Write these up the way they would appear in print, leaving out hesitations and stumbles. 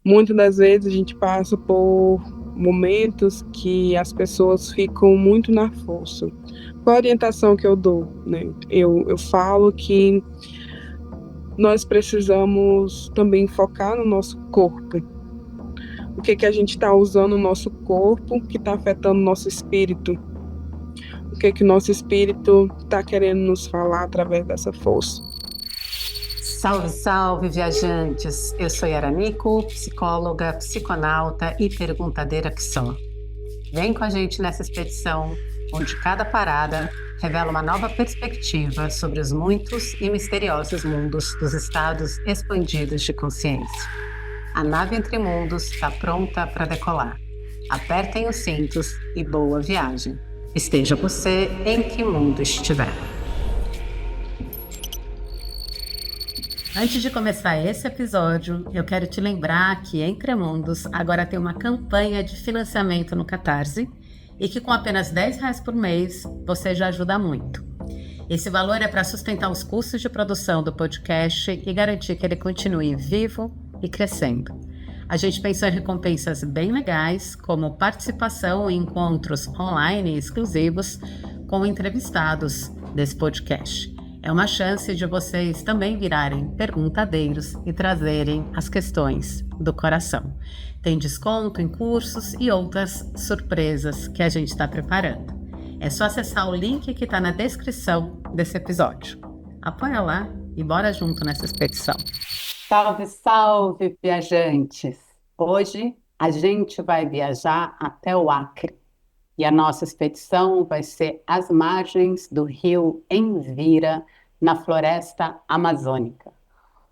Muitas das vezes a gente passa por momentos que as pessoas ficam muito na força. Qual a orientação que eu dou, né? Eu falo que nós precisamos também focar no nosso corpo. O que que a gente está usando no nosso corpo que está afetando o nosso espírito? O que que o nosso espírito está querendo nos falar através dessa força? Salve, salve, viajantes! Eu sou Yara Nico, psicóloga, psiconauta e perguntadeira que sou. Vem com a gente nessa expedição, onde cada parada revela uma nova perspectiva sobre os muitos e misteriosos mundos dos estados expandidos de consciência. A nave Entre Mundos está pronta para decolar. Apertem os cintos e boa viagem. Esteja você em que mundo estiver. Antes de começar esse episódio, eu quero te lembrar que Entre Mundos agora tem uma campanha de financiamento no Catarse e que com apenas R$10 por mês você já ajuda muito. Esse valor é para sustentar os custos de produção do podcast e garantir que ele continue vivo e crescendo. A gente pensou em recompensas bem legais, como participação em encontros online exclusivos com entrevistados desse podcast. É uma chance de vocês também virarem perguntadeiros e trazerem as questões do coração. Tem desconto em cursos e outras surpresas que a gente está preparando. É só acessar o link que está na descrição desse episódio. Apoia lá e bora junto nessa expedição. Salve, salve, viajantes! Hoje a gente vai viajar até o Acre. E a nossa expedição vai ser às margens do rio Envira, na floresta amazônica,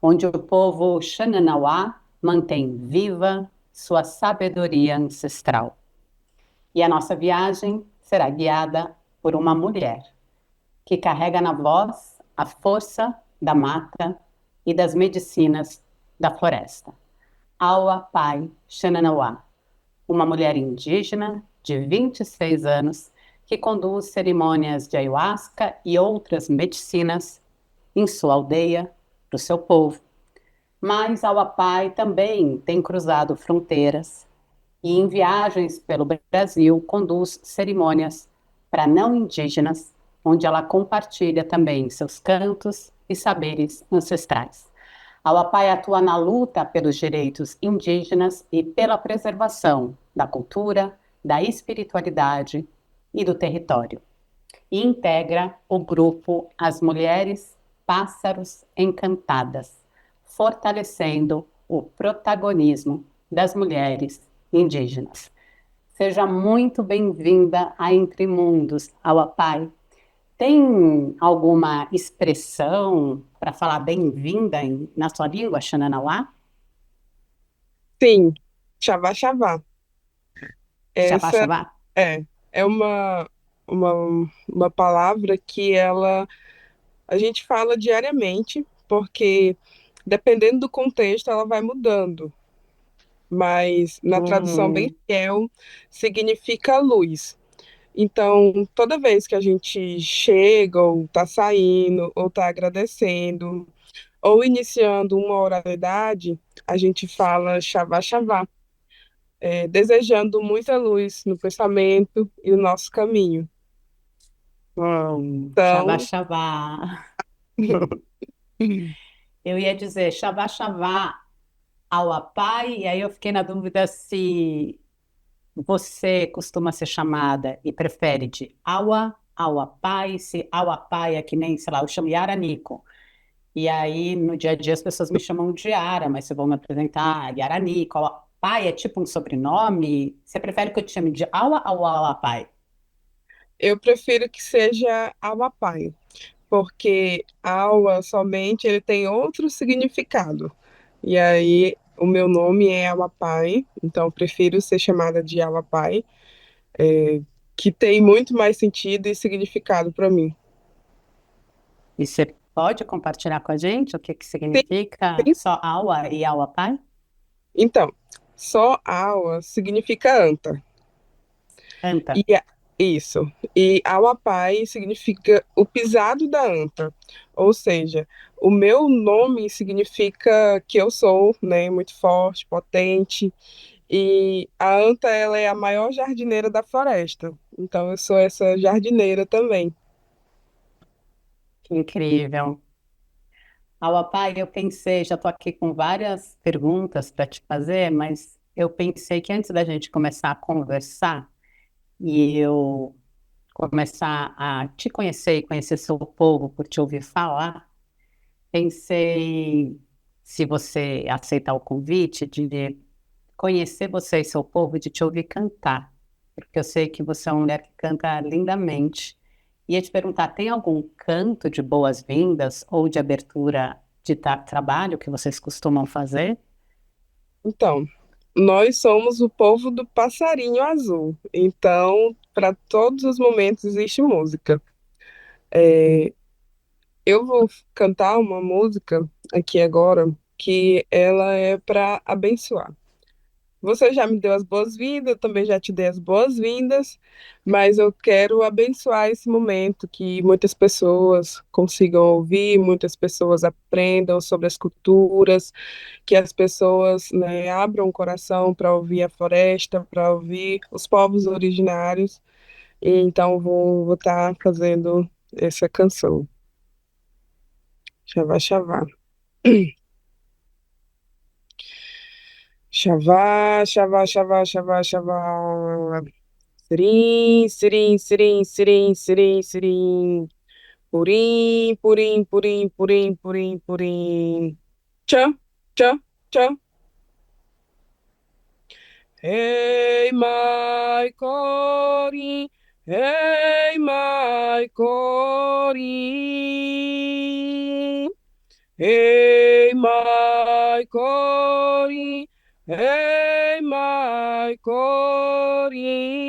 onde o povo Xananauá mantém viva sua sabedoria ancestral. E a nossa viagem será guiada por uma mulher que carrega na voz a força da mata e das medicinas da floresta. Aua Pai Xananauá, uma mulher indígena de 26 anos que conduz cerimônias de ayahuasca e outras medicinas em sua aldeia, para o seu povo. Mas Aua Pai também tem cruzado fronteiras e em viagens pelo Brasil conduz cerimônias para não indígenas, onde ela compartilha também seus cantos e saberes ancestrais. A Uapai atua na luta pelos direitos indígenas e pela preservação da cultura, da espiritualidade e do território. E integra o grupo As Mulheres Pássaros Encantadas, fortalecendo o protagonismo das mulheres indígenas. Seja muito bem-vinda a Entre Mundos, Uapai. Tem alguma expressão para falar bem-vinda na sua língua, Xananauá? Sim, Xavá Xavá. Xabá, Essa xabá? é uma palavra que a gente fala diariamente, porque dependendo do contexto ela vai mudando, mas na tradução bem Hum, fiel significa luz. Então, toda vez que a gente chega, ou está saindo, ou está agradecendo, ou iniciando uma oralidade, a gente fala Xavá Xavá, desejando muita luz no pensamento e no nosso caminho. xabá, Então, xabá. Eu ia dizer xabá, xabá ao apai, e aí eu fiquei na dúvida se você costuma ser chamada e prefere de aua, auapai, se auapai é que nem, sei lá, eu chamo Yara Nico. E aí, no dia a dia, as pessoas me chamam de Yara, mas se eu vou me apresentar, Yara Nico, auapai é tipo um sobrenome? Você prefere que eu te chame de aua ou auapai? eu prefiro que seja Awapai, porque Awa somente ele tem outro significado. E aí, o meu nome é Awapai, então eu prefiro ser chamada de Awapai, que tem muito mais sentido e significado para mim. E você pode compartilhar com a gente o que que Sim, significa sim. só aua e auapai? Então, só Awa significa anta. Anta. E, Isso. E Auapai significa o pisado da anta. Ou seja, o meu nome significa que eu sou, né, muito forte, potente. E a anta, ela é a maior jardineira da floresta. Então eu sou essa jardineira também. Que incrível. Pai, eu pensei, já estou aqui com várias perguntas para te fazer, mas eu pensei que antes da gente começar a conversar e eu começar a te conhecer e conhecer seu povo por te ouvir falar, pensei, se você aceitar o convite, de conhecer você e seu povo, e de te ouvir cantar, porque eu sei que você é uma mulher que canta lindamente. Ia te perguntar, tem algum canto de boas-vindas ou de abertura de trabalho que vocês costumam fazer? Então, nós somos o povo do passarinho azul. Então, para todos os momentos existe música. É, eu vou cantar uma música aqui agora que ela é para abençoar. Você já me deu as boas-vindas, eu também já te dei as boas-vindas, mas eu quero abençoar esse momento, que muitas pessoas consigam ouvir, muitas pessoas aprendam sobre as culturas, que as pessoas, né, abram o coração para ouvir a floresta, para ouvir os povos originários. E então vou estar fazendo essa canção. Xavá, xavá. Xavá, xavá, xavá, xavá, xavá. Sirim, sirim, sirim, sirim, sirim, sirim. Purim, purim, purim, purim, purim, purim. Tchã, tchã, tchã. Hey, my Cory, hey, my Cory. Hey, my Cory, hey, my Cory.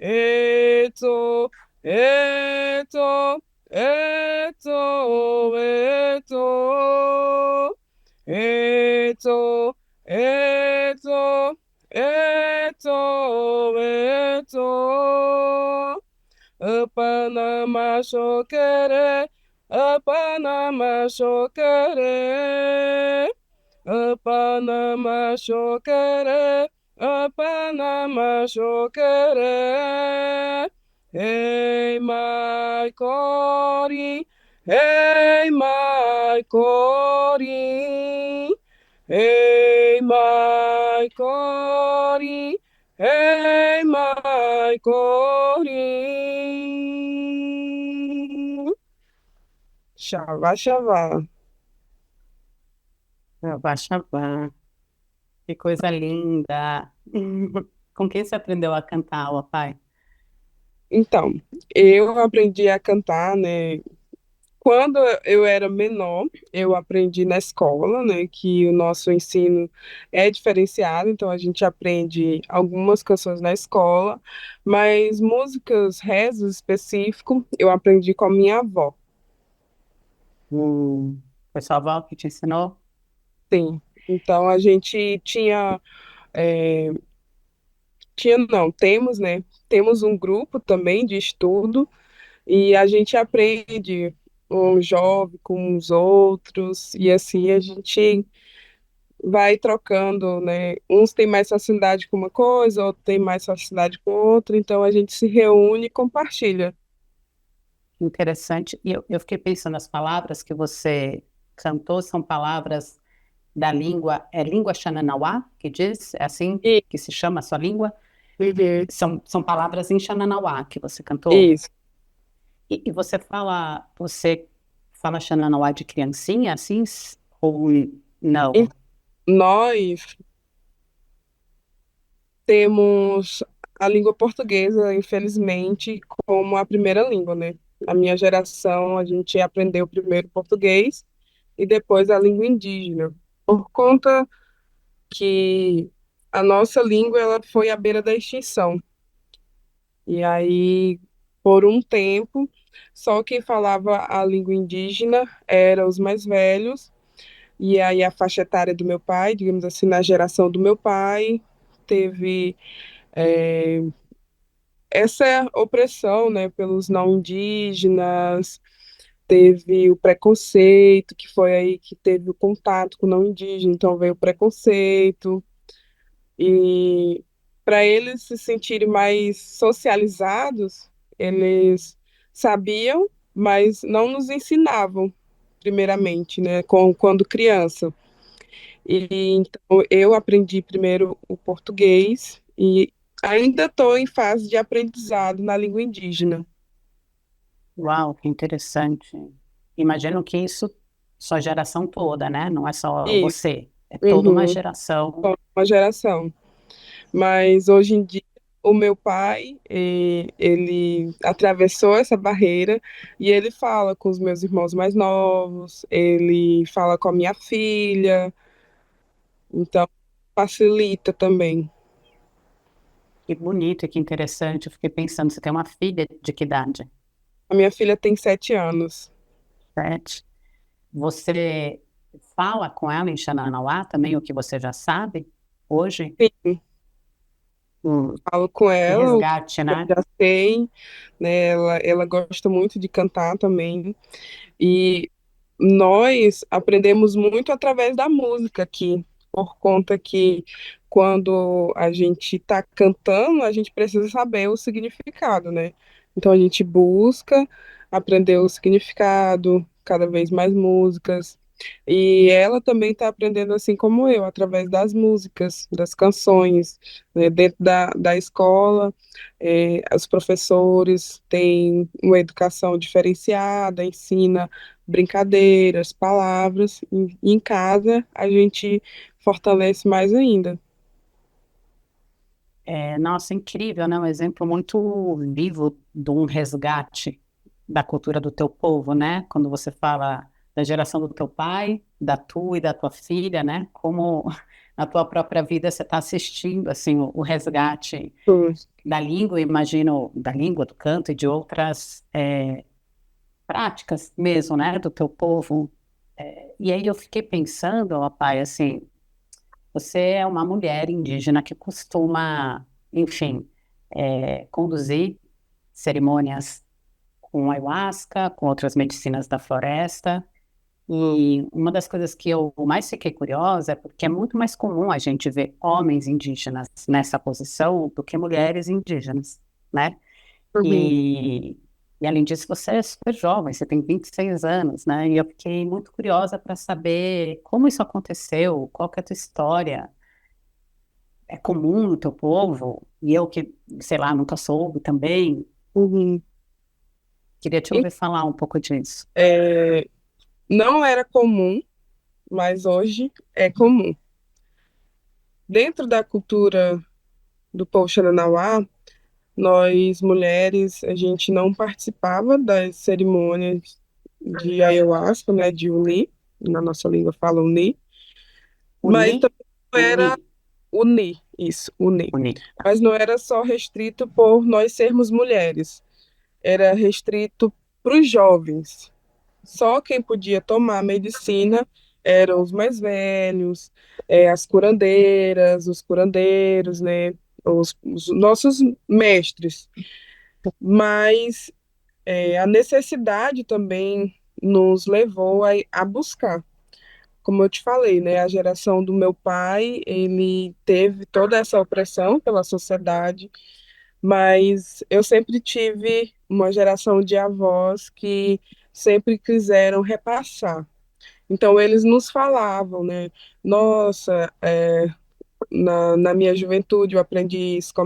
Eto, eto, eto, eto, eto, eto, eto, eto. Apanama chokere, apanama chokere. Apanama chokere, apanama chokere. Hey, my Cory, hey, my Cory. Hey, my Cory, hey, my Cory. Xavá, xavá. Baixava, que coisa linda. Com quem você aprendeu a cantar, pai? Então, eu aprendi a cantar, né? Quando eu era menor, eu aprendi na escola, né? Que o nosso ensino é diferenciado, então a gente aprende algumas canções na escola, mas músicas, rezos específico, eu aprendi com a minha avó. Foi sua avó que te ensinou? Sim. Então a gente é, tinha não, temos, né? Temos um grupo também de estudo. E a gente aprende um jovem com os outros, e assim a gente vai trocando, né? Uns têm mais facilidade com uma coisa, outros têm mais facilidade com outra, então a gente se reúne e compartilha. Interessante. E eu fiquei pensando, as palavras que você cantou são palavras da língua, é língua Xananauá, que diz? É assim E, que se chama a sua língua? uhum, São palavras em Xananauá que você cantou? isso. E você fala Xananauá de criancinha, assim? Ou E não? nós temos a língua portuguesa, infelizmente, como a primeira língua, né? A minha geração, a gente aprendeu primeiro português e depois a língua indígena. Por conta que a nossa língua ela foi à beira da extinção. E aí, por um tempo, só quem falava a língua indígena eram os mais velhos, e aí a faixa etária do meu pai, digamos assim, na geração do meu pai, teve Essa opressão, né, pelos não indígenas, teve o preconceito, que foi aí que teve o contato com o não indígena, então veio o preconceito, e para eles se sentirem mais socializados, eles sabiam, mas não nos ensinavam, primeiramente, né, quando criança. E então eu aprendi primeiro o português e ainda estou em fase de aprendizado na língua indígena. Uau, que interessante. Imagino que isso, sua geração toda, né? Não é só Isso, você, é toda uma uhum, geração. só uma geração. Mas hoje em dia, o meu pai, ele atravessou essa barreira e ele fala com os meus irmãos mais novos, ele fala com a minha filha, então facilita também. Que bonito e que interessante. Eu fiquei pensando, você tem uma filha de que idade? A minha filha tem 7 anos. 7. Você fala com ela em Xananauá também, o que você já sabe hoje? Sim, Hum, falo com que ela, o que resgate, eu né? já sei, né? Ela gosta muito de cantar também. E nós aprendemos muito através da música aqui, por conta que quando a gente está cantando, a gente precisa saber o significado, né? Então a gente busca aprender o significado, cada vez mais músicas. E ela também está aprendendo assim como eu, através das músicas, das canções, né? Dentro da escola, os professores têm uma educação diferenciada, ensina brincadeiras, palavras, e em casa a gente fortalece mais ainda. É, nossa, incrível, né? Um exemplo muito vivo de um resgate da cultura do teu povo, né? Quando você fala da geração do teu pai, da tua e da tua filha, né? Como na tua própria vida você está assistindo, assim, o resgate Hum. da língua, imagino, da língua, do canto e de outras práticas mesmo, né? Do teu povo. E aí eu fiquei pensando, ó, pai, assim, você é uma mulher indígena que costuma, enfim, conduzir cerimônias com ayahuasca, com outras medicinas da floresta. E uma das coisas que eu mais fiquei curiosa é porque é muito mais comum a gente ver homens indígenas nessa posição do que mulheres indígenas, né? Uhum. E, e além disso, você é super jovem, você tem 26 anos, né? E eu fiquei muito curiosa para saber como isso aconteceu, qual que é a tua história, é comum no teu povo, e eu que, sei lá, nunca soube também, Uhum. queria te E, ouvir falar um pouco disso. é, não era comum, mas hoje é comum. Dentro da cultura do povo Xananauá, nós mulheres, a gente não participava das cerimônias de ayahuasca, né, de uni, na nossa língua fala uni, Uni, mas também não uni, era uni, isso, uni. uni. Mas não era só restrito por nós sermos mulheres, era restrito para os jovens. Só quem podia tomar medicina eram os mais velhos, as curandeiras, os curandeiros, né? Os nossos mestres. Mas a necessidade também nos levou a buscar. Como eu te falei, né? A geração do meu pai, ele teve toda essa opressão pela sociedade, mas eu sempre tive uma geração de avós que sempre quiseram repassar. Então, eles nos falavam, né? Nossa, na minha juventude eu aprendi isso com a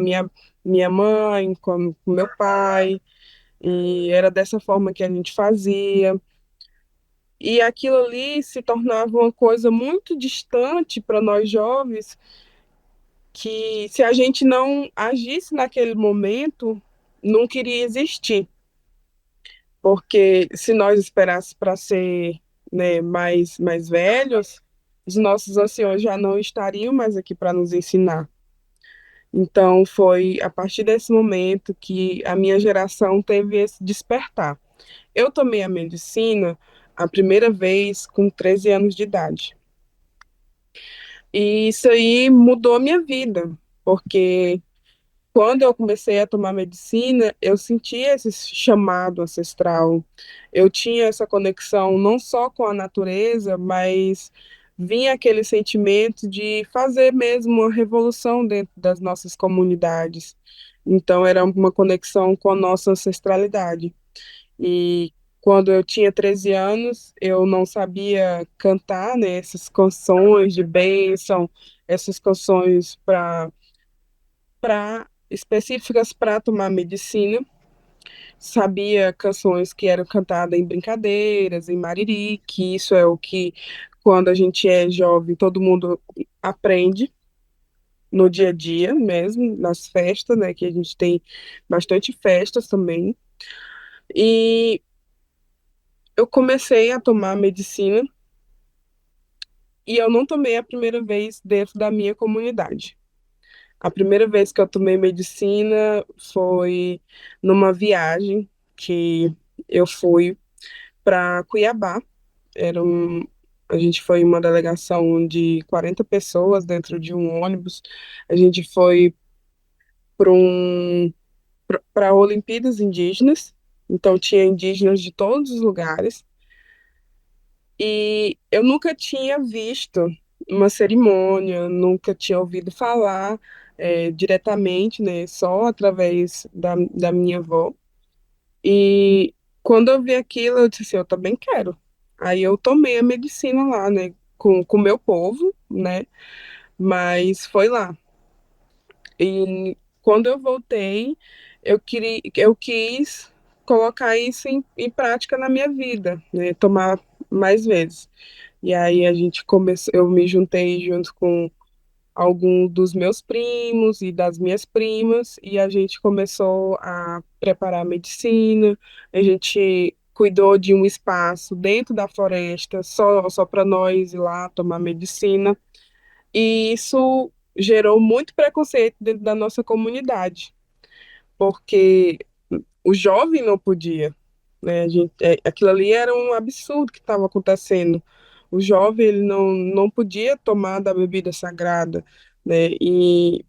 minha mãe, com meu pai, e era dessa forma que a gente fazia. E aquilo ali se tornava uma coisa muito distante para nós jovens, que se a gente não agisse naquele momento, não queria existir. Porque se nós esperássemos para ser, né, mais velhos, os nossos anciões já não estariam mais aqui para nos ensinar. Então, foi a partir desse momento que a minha geração teve esse despertar. Eu tomei a medicina a primeira vez com 13 anos de idade. E isso aí mudou a minha vida, porque Quando eu comecei a tomar medicina, eu senti esse chamado ancestral. Eu tinha essa conexão não só com a natureza, mas vinha aquele sentimento de fazer mesmo uma revolução dentro das nossas comunidades. Então, era uma conexão com a nossa ancestralidade. E quando eu tinha 13 anos, eu não sabia cantar, né, essas canções de bênção, essas canções para específicas para tomar medicina. Sabia canções que eram cantadas em brincadeiras, em mariri, que isso é o que, quando a gente é jovem, todo mundo aprende no dia a dia mesmo, nas festas, né, que a gente tem bastante festas também. E eu comecei a tomar medicina e eu não tomei a primeira vez dentro da minha comunidade. A primeira vez que eu tomei medicina foi numa viagem que eu fui para Cuiabá. A gente foi uma delegação de 40 pessoas dentro de um ônibus. A gente foi para Olimpíadas Indígenas, então tinha indígenas de todos os lugares. E eu nunca tinha visto uma cerimônia, nunca tinha ouvido falar diretamente, né, só através da minha avó. E quando eu vi aquilo, eu disse assim, eu também quero. Aí eu tomei a medicina lá, né, com o meu povo, né, mas foi lá. E quando eu voltei, eu quis colocar isso em prática na minha vida, né, tomar mais vezes. E aí a gente começou, eu me juntei junto com alguns dos meus primos e das minhas primas, e a gente começou a preparar a medicina, a gente cuidou de um espaço dentro da floresta, só para nós ir lá tomar medicina, e isso gerou muito preconceito dentro da nossa comunidade, porque o jovem não podia, né? Aquilo ali era um absurdo que estava acontecendo. O jovem ele não podia tomar da bebida sagrada, né? E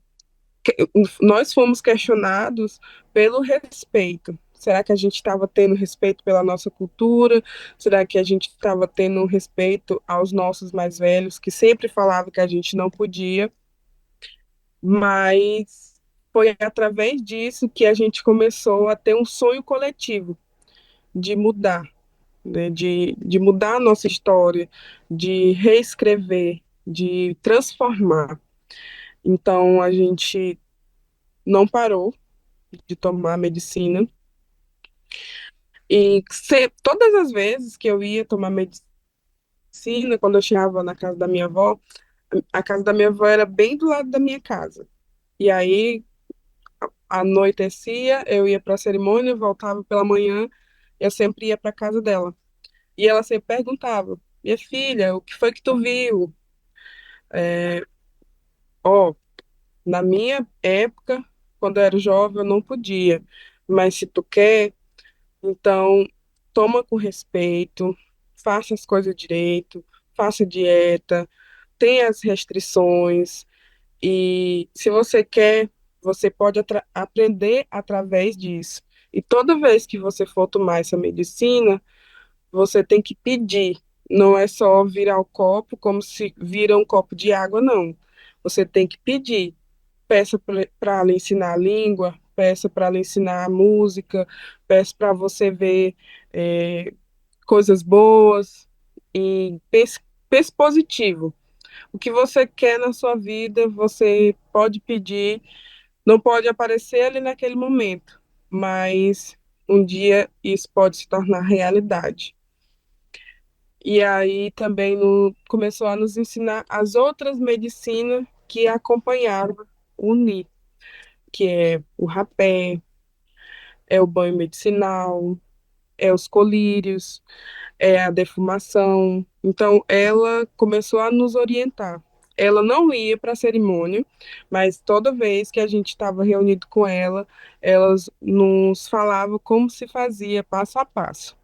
nós fomos questionados pelo respeito. Será que a gente estava tendo respeito pela nossa cultura? Será que a gente estava tendo respeito aos nossos mais velhos, que sempre falavam que a gente não podia? Mas foi através disso que a gente começou a ter um sonho coletivo de mudar, né? De mudar a nossa história, de reescrever, de transformar. Então a gente não parou de tomar medicina. E todas as vezes que eu ia tomar medicina, quando eu chegava na casa da minha avó, a casa da minha avó era bem do lado da minha casa. E aí, anoitecia, eu ia para a cerimônia, voltava pela manhã, eu sempre ia para a casa dela. E ela sempre perguntava: minha filha, o que foi que tu viu? Ó, na minha época, quando eu era jovem, eu não podia, mas se tu quer, então, toma com respeito, faça as coisas direito, faça dieta, tenha as restrições, e se você quer, você pode aprender através disso. E toda vez que você for tomar essa medicina, você tem que pedir. Não é só virar o copo como se vira um copo de água, não. Você tem que pedir. Peça para ela ensinar a língua, peça para ela ensinar a música, peça para você ver é, coisas boas e pense positivo. O que você quer na sua vida, você pode pedir, não pode aparecer ali naquele momento, mas um dia isso pode se tornar realidade. E aí também começou a nos ensinar as outras medicinas que acompanhavam o NI, que é o rapé, é o banho medicinal, é os colírios, é a defumação. Então, ela começou a nos orientar. Ela não ia para a cerimônia, mas toda vez que a gente estava reunido com ela, elas nos falava como se fazia passo a passo.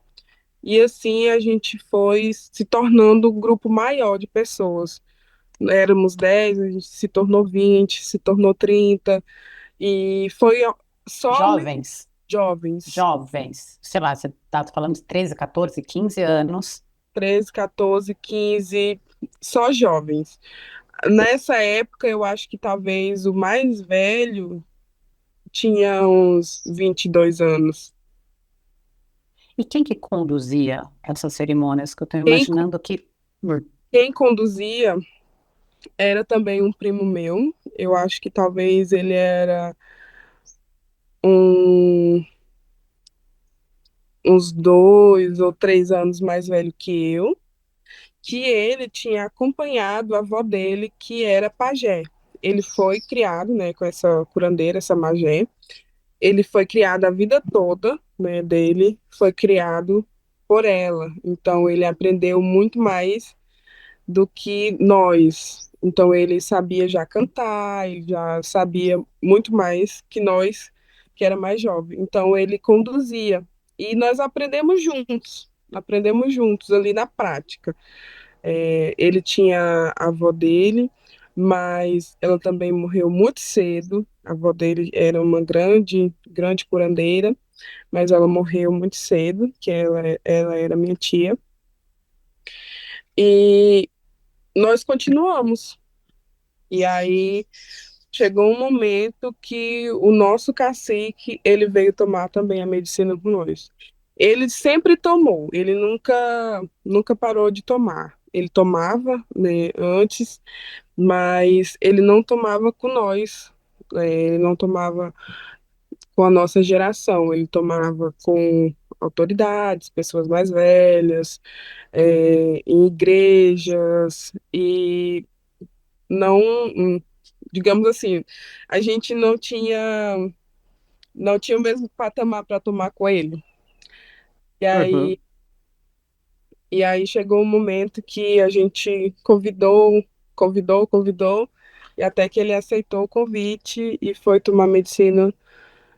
E assim a gente foi se tornando um grupo maior de pessoas. Éramos 10, a gente se tornou 20, se tornou 30. E foi só Jovens, jovens, jovens, sei lá, você está falando de 13, 14, 15 anos. 13, 14, 15, só jovens. Nessa época, eu acho que talvez o mais velho tinha uns 22 anos. E quem que conduzia essas cerimônias? Que eu estou Quem, imaginando que. quem conduzia era também um primo meu. Eu acho que talvez ele era um, uns 2 ou 3 anos mais velho que eu, que ele tinha acompanhado a avó dele, que era pajé. Ele foi criado, né, com essa curandeira, essa magé. Ele foi criado a vida toda, né, dele, foi criado por ela. Então ele aprendeu muito mais do que nós. Então ele sabia já cantar, ele já sabia muito mais que nós, que era mais jovem. Então ele conduzia e nós aprendemos juntos ali na prática. Ele tinha a avó dele, mas ela também morreu muito cedo. A avó dele era uma grande, grande curandeira, mas ela morreu muito cedo, que ela era minha tia. E nós continuamos. E aí chegou um momento que o nosso cacique, ele veio tomar também a medicina com nós. Ele sempre tomou, ele nunca parou de tomar. Ele tomava, né, antes, mas ele não tomava com nós, ele não tomava com a nossa geração, ele tomava com autoridades, pessoas mais velhas, em igrejas, e não, digamos assim, a gente não tinha o mesmo patamar para tomar com ele. E aí, Uhum. e aí chegou um momento que a gente convidou, e até que ele aceitou o convite e foi tomar medicina.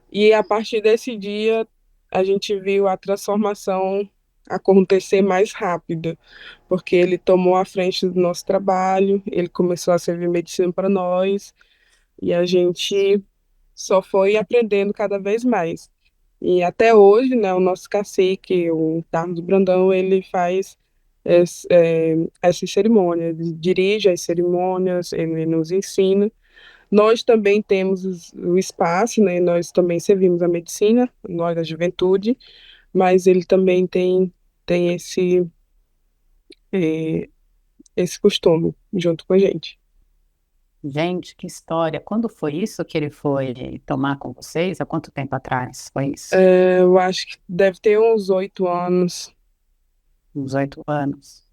E a partir desse dia, a gente viu a transformação acontecer mais rápido, porque ele tomou a frente do nosso trabalho, ele começou a servir medicina para nós, e a gente só foi aprendendo cada vez mais. E até hoje, né, o nosso cacique, o Carlos Brandão, ele faz essas cerimônias, ele dirige as cerimônias, ele nos ensina. Nós também temos o espaço, né, nós também servimos a medicina, nós da juventude, mas ele também tem eh, esse costume junto com a gente. Gente, que história. Quando foi isso que ele foi tomar com vocês? Há quanto tempo atrás foi isso? Eu acho que deve ter uns 8 anos. Uns 8 anos.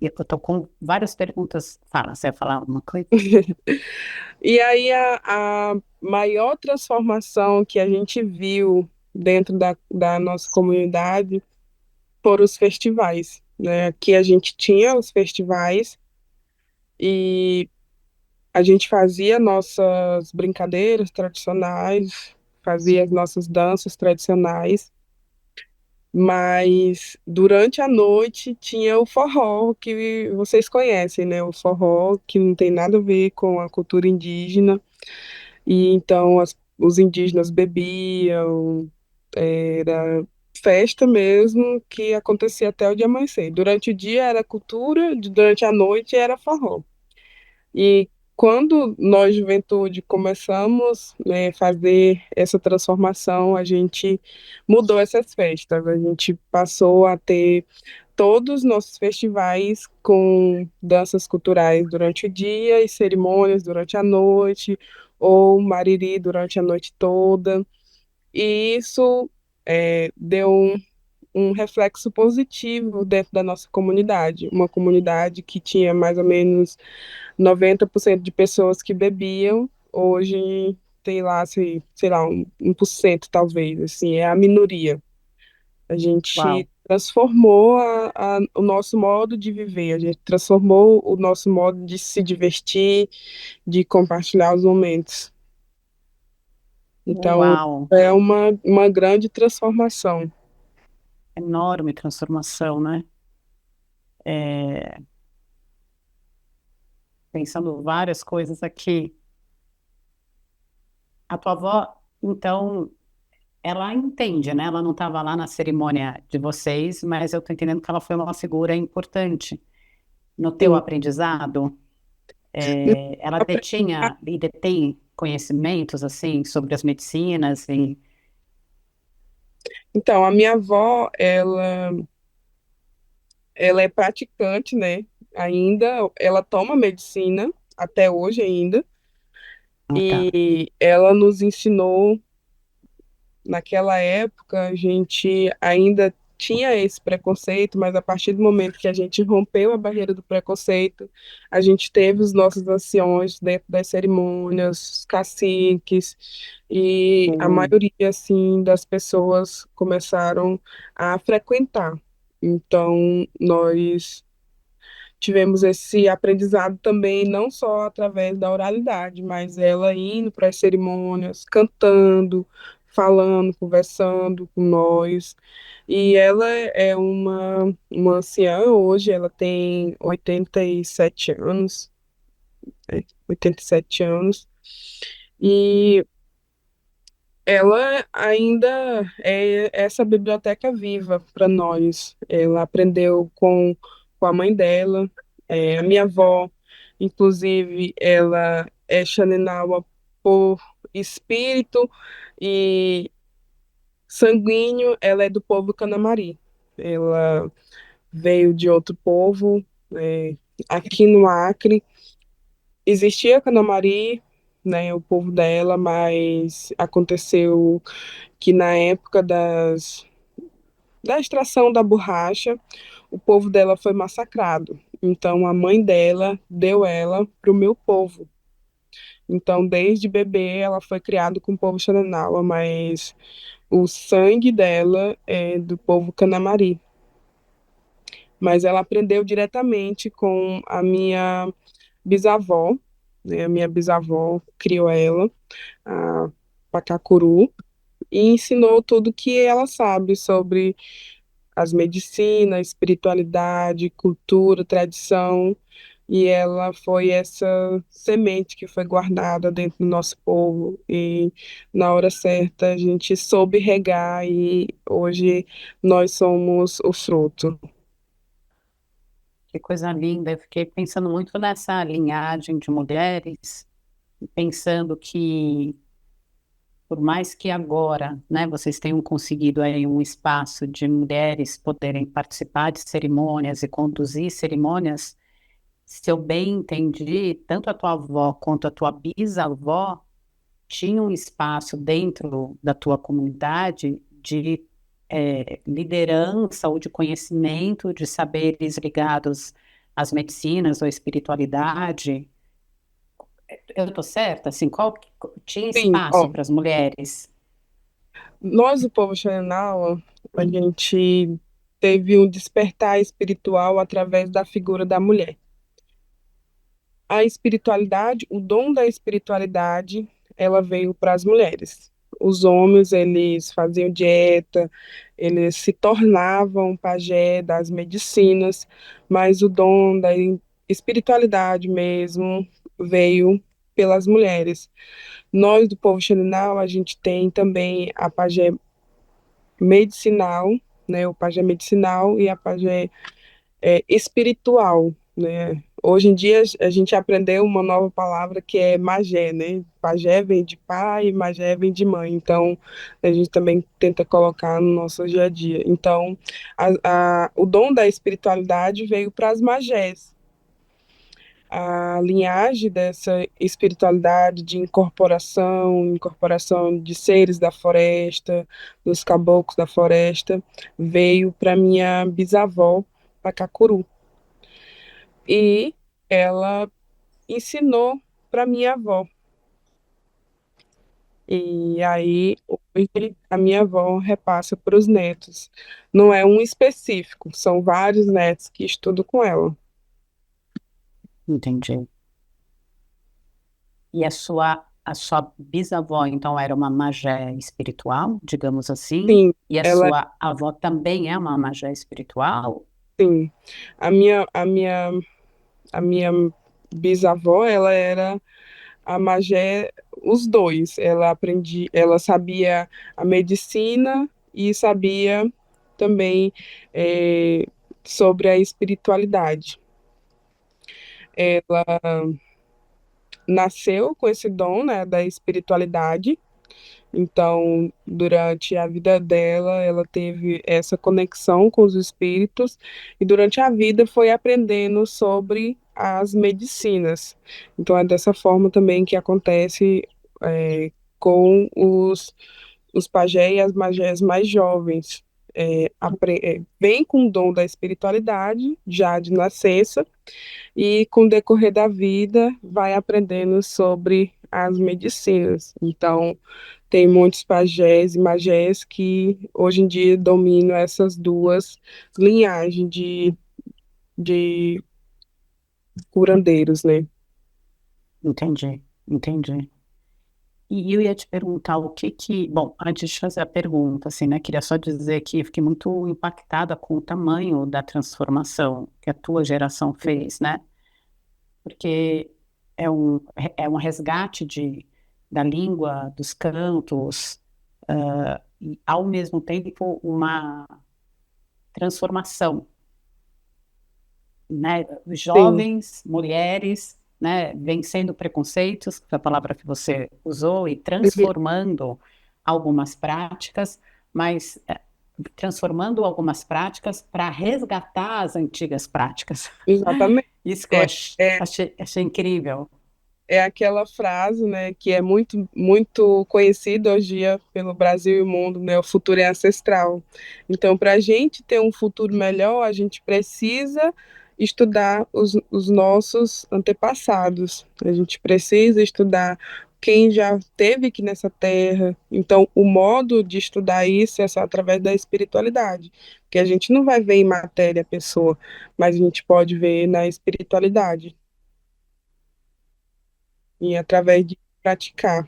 E eu tô com várias perguntas. Fala, você ia falar alguma coisa? E aí a maior transformação que a gente viu dentro da nossa comunidade foram os festivais, né? Aqui a gente tinha os festivais e a gente fazia nossas brincadeiras tradicionais, fazia as nossas danças tradicionais, mas durante a noite tinha o forró que vocês conhecem, né? O forró que não tem nada a ver com a cultura indígena. E então os indígenas bebiam, era festa mesmo que acontecia até o dia amanhecer. Durante o dia era cultura, durante a noite era forró. E quando nós, juventude, começamos, né, fazer essa transformação, a gente mudou essas festas. A gente passou a ter todos os nossos festivais com danças culturais durante o dia e cerimônias durante a noite, ou mariri durante a noite toda. E isso deu um reflexo positivo dentro da nossa comunidade, uma comunidade que tinha mais ou menos 90% de pessoas que bebiam, hoje tem lá, sei lá, 1% talvez, assim, é a minoria. A gente Uau, transformou o nosso modo de viver, a gente transformou o nosso modo de se divertir, de compartilhar os momentos. Então, uau. é uma grande transformação. Enorme transformação, né? É, pensando várias coisas aqui. A tua avó, então, ela entende, né? Ela não estava lá na cerimônia de vocês, mas eu estou entendendo que ela foi uma figura importante no teu Sim. aprendizado. Ela detinha e detém conhecimentos, assim, sobre as medicinas e... Então, a minha avó, ela é praticante, né? Ainda, ela toma medicina até hoje ainda, Ah, tá. e ela nos ensinou, naquela época, a gente ainda tinha esse preconceito, mas a partir do momento que a gente rompeu a barreira do preconceito, a gente teve os nossos anciões dentro das cerimônias, os caciques, e a Hum. maioria, assim, das pessoas começaram a frequentar. Então, nós tivemos esse aprendizado também, não só através da oralidade, mas ela indo para as cerimônias, cantando, falando, conversando com nós. E ela é uma anciã hoje, ela tem 87 anos, 87 anos, e ela ainda é essa biblioteca viva para nós. Ela aprendeu com a mãe dela, a minha avó, inclusive, ela é Xaninawa por espírito e sanguíneo, ela é do povo Canamari. Ela veio de outro povo, aqui no Acre. Existia Canamari, né, o povo dela, mas aconteceu que na época da extração da borracha, o povo dela foi massacrado. Então, a mãe dela deu ela para o meu povo. Então, desde bebê, ela foi criada com o povo Xananaua, mas o sangue dela é do povo Canamari. Mas ela aprendeu diretamente com a minha bisavó, né? A minha bisavó criou ela, a Pacacuru, e ensinou tudo que ela sabe sobre as medicinas, espiritualidade, cultura, tradição, e ela foi essa semente que foi guardada dentro do nosso povo, e na hora certa a gente soube regar, e hoje nós somos o fruto. Que coisa linda. Eu fiquei pensando muito nessa linhagem de mulheres, pensando que, por mais que agora, né, vocês tenham conseguido aí um espaço de mulheres poderem participar de cerimônias e conduzir cerimônias, se eu bem entendi, tanto a tua avó quanto a tua bisavó tinham um espaço dentro da tua comunidade de liderança ou de conhecimento, de saberes ligados às medicinas ou espiritualidade. Eu estou certa? Assim, tinha Sim, espaço ó, para as mulheres? nós, o povo Xananaua, a gente teve um despertar espiritual através da figura da mulher. A espiritualidade, o dom da espiritualidade, ela veio para as mulheres. Os homens, eles faziam dieta, eles se tornavam pajé das medicinas, mas o dom da espiritualidade mesmo veio pelas mulheres. Nós, do povo Xaninal, a gente tem também a pajé medicinal, né, o pajé medicinal e a pajé espiritual, né? Hoje em dia a gente aprendeu uma nova palavra que é magé, né? Pajé vem de pai, magé vem de mãe. Então a gente também tenta colocar no nosso dia a dia. Então o dom da espiritualidade veio para as magés. A linhagem dessa espiritualidade de incorporação de seres da floresta, dos caboclos da floresta, veio para minha bisavó, Pacacuru. E ela ensinou para minha avó. E aí, hoje, a minha avó repassa para os netos. Não é um específico, são vários netos que estudam com ela. Entendi. E a sua bisavó, então, era uma magé espiritual, digamos assim, Sim, e a ela sua avó também é uma magé espiritual? sim. A minha, a minha, a minha bisavó, ela era a Magé, os dois. Ela sabia a medicina e sabia também é, sobre a espiritualidade. Ela nasceu com esse dom, né, da espiritualidade. Então, durante a vida dela, ela teve essa conexão com os espíritos e durante a vida foi aprendendo sobre as medicinas. Então, é dessa forma também que acontece com os pajé e as magés mais jovens. Vem com o dom da espiritualidade, já de nascença, e com o decorrer da vida vai aprendendo sobre as medicinas. Então, tem muitos pajés e magés que hoje em dia dominam essas duas linhagens de curandeiros, né? Entendi, entendi. E eu ia te perguntar o que que... Bom, antes de fazer a pergunta, assim, né? Queria só dizer que eu fiquei muito impactada com o tamanho da transformação que a tua geração fez, né? Porque é um resgate da língua, dos cantos, e ao mesmo tempo uma transformação, né? Sim, Jovens, mulheres, né, vencendo preconceitos, que foi a palavra que você usou, e transformando algumas práticas, mas transformando algumas práticas para resgatar as antigas práticas. exatamente. Isso que eu É, é, achei incrível. é aquela frase, né, que é muito conhecida hoje em dia pelo Brasil e o mundo, né, o futuro é ancestral. Então, para a gente ter um futuro melhor, a gente precisa estudar os nossos antepassados. A gente precisa estudar quem já esteve aqui nessa terra. Então, o modo de estudar isso é só através da espiritualidade, que a gente não vai ver em matéria a pessoa, mas a gente pode ver na espiritualidade e através de praticar.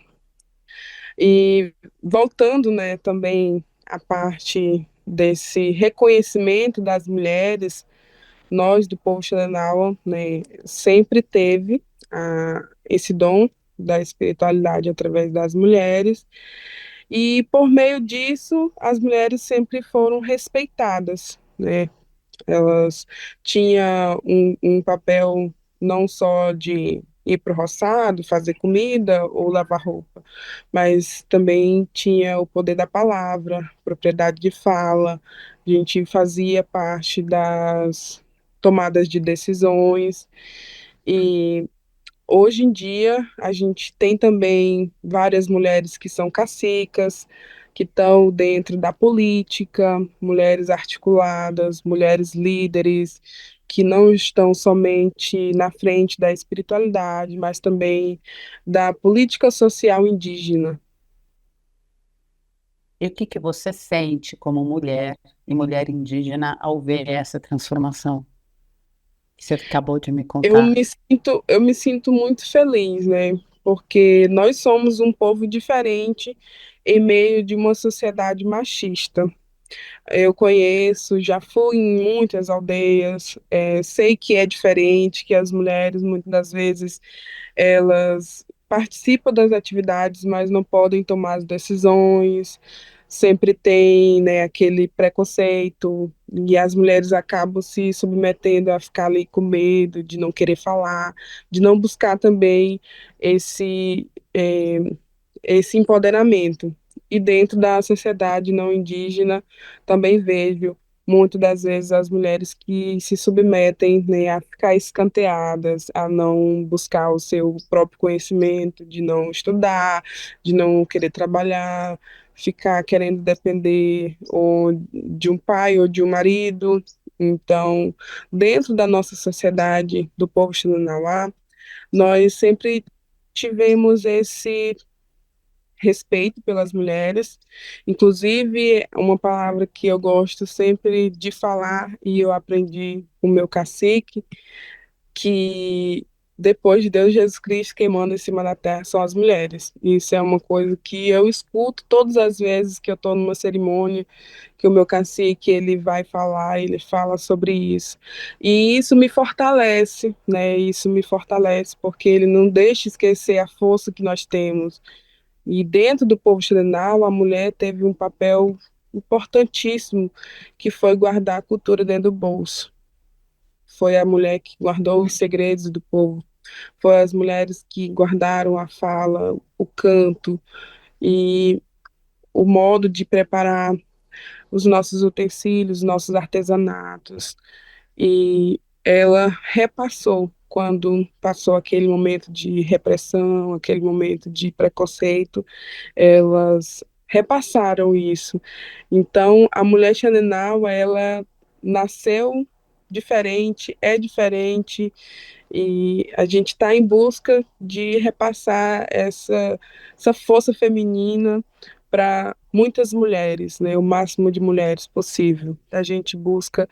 E voltando, né, também à parte desse reconhecimento das mulheres, nós do povo Xananaua, né, sempre teve esse dom da espiritualidade através das mulheres, e por meio disso as mulheres sempre foram respeitadas, né? Elas tinham um papel não só de ir para o roçado, fazer comida ou lavar roupa, mas também tinha o poder da palavra, propriedade de fala, a gente fazia parte das tomadas de decisões e hoje em dia, a gente tem também várias mulheres que são cacicas, que estão dentro da política, mulheres articuladas, mulheres líderes, que não estão somente na frente da espiritualidade, mas também da política social indígena. E o que que você sente como mulher e mulher indígena ao ver essa transformação que você acabou de me contar? Eu me sinto muito feliz, né? Porque nós somos um povo diferente em meio de uma sociedade machista. Eu conheço, já fui em muitas aldeias, sei que é diferente, que as mulheres muitas das vezes elas participam das atividades, mas não podem tomar as decisões. Sempre tem, né, aquele preconceito e as mulheres acabam se submetendo a ficar ali com medo de não querer falar, de não buscar também esse empoderamento. E dentro da sociedade não indígena, também vejo muitas das vezes as mulheres que se submetem, né, a ficar escanteadas, a não buscar o seu próprio conhecimento, de não estudar, de não querer trabalhar, ficar querendo depender ou de um pai ou de um marido. Então, dentro da nossa sociedade do povo Xinanauá, nós sempre tivemos esse respeito pelas mulheres. Inclusive, uma palavra que eu gosto sempre de falar, e eu aprendi com o meu cacique, que depois de Deus, Jesus Cristo, quem manda em cima da terra são as mulheres. Isso é uma coisa que eu escuto todas as vezes que eu estou numa cerimônia, que o meu cacique ele vai falar, ele fala sobre isso. E isso me fortalece, né? Isso me fortalece, porque ele não deixa esquecer a força que nós temos. E dentro do povo chilenal, a mulher teve um papel importantíssimo, que foi guardar a cultura dentro do bolso. Foi a mulher que guardou os segredos do povo. Foi as mulheres que guardaram a fala, o canto e o modo de preparar os nossos utensílios, nossos artesanatos. E ela repassou quando passou aquele momento de repressão, aquele momento de preconceito, elas repassaram isso. Então, a mulher Xanenau, ela nasceu diferente, é diferente, e a gente está em busca de repassar essa força feminina para muitas mulheres, né? O máximo de mulheres possível. A gente busca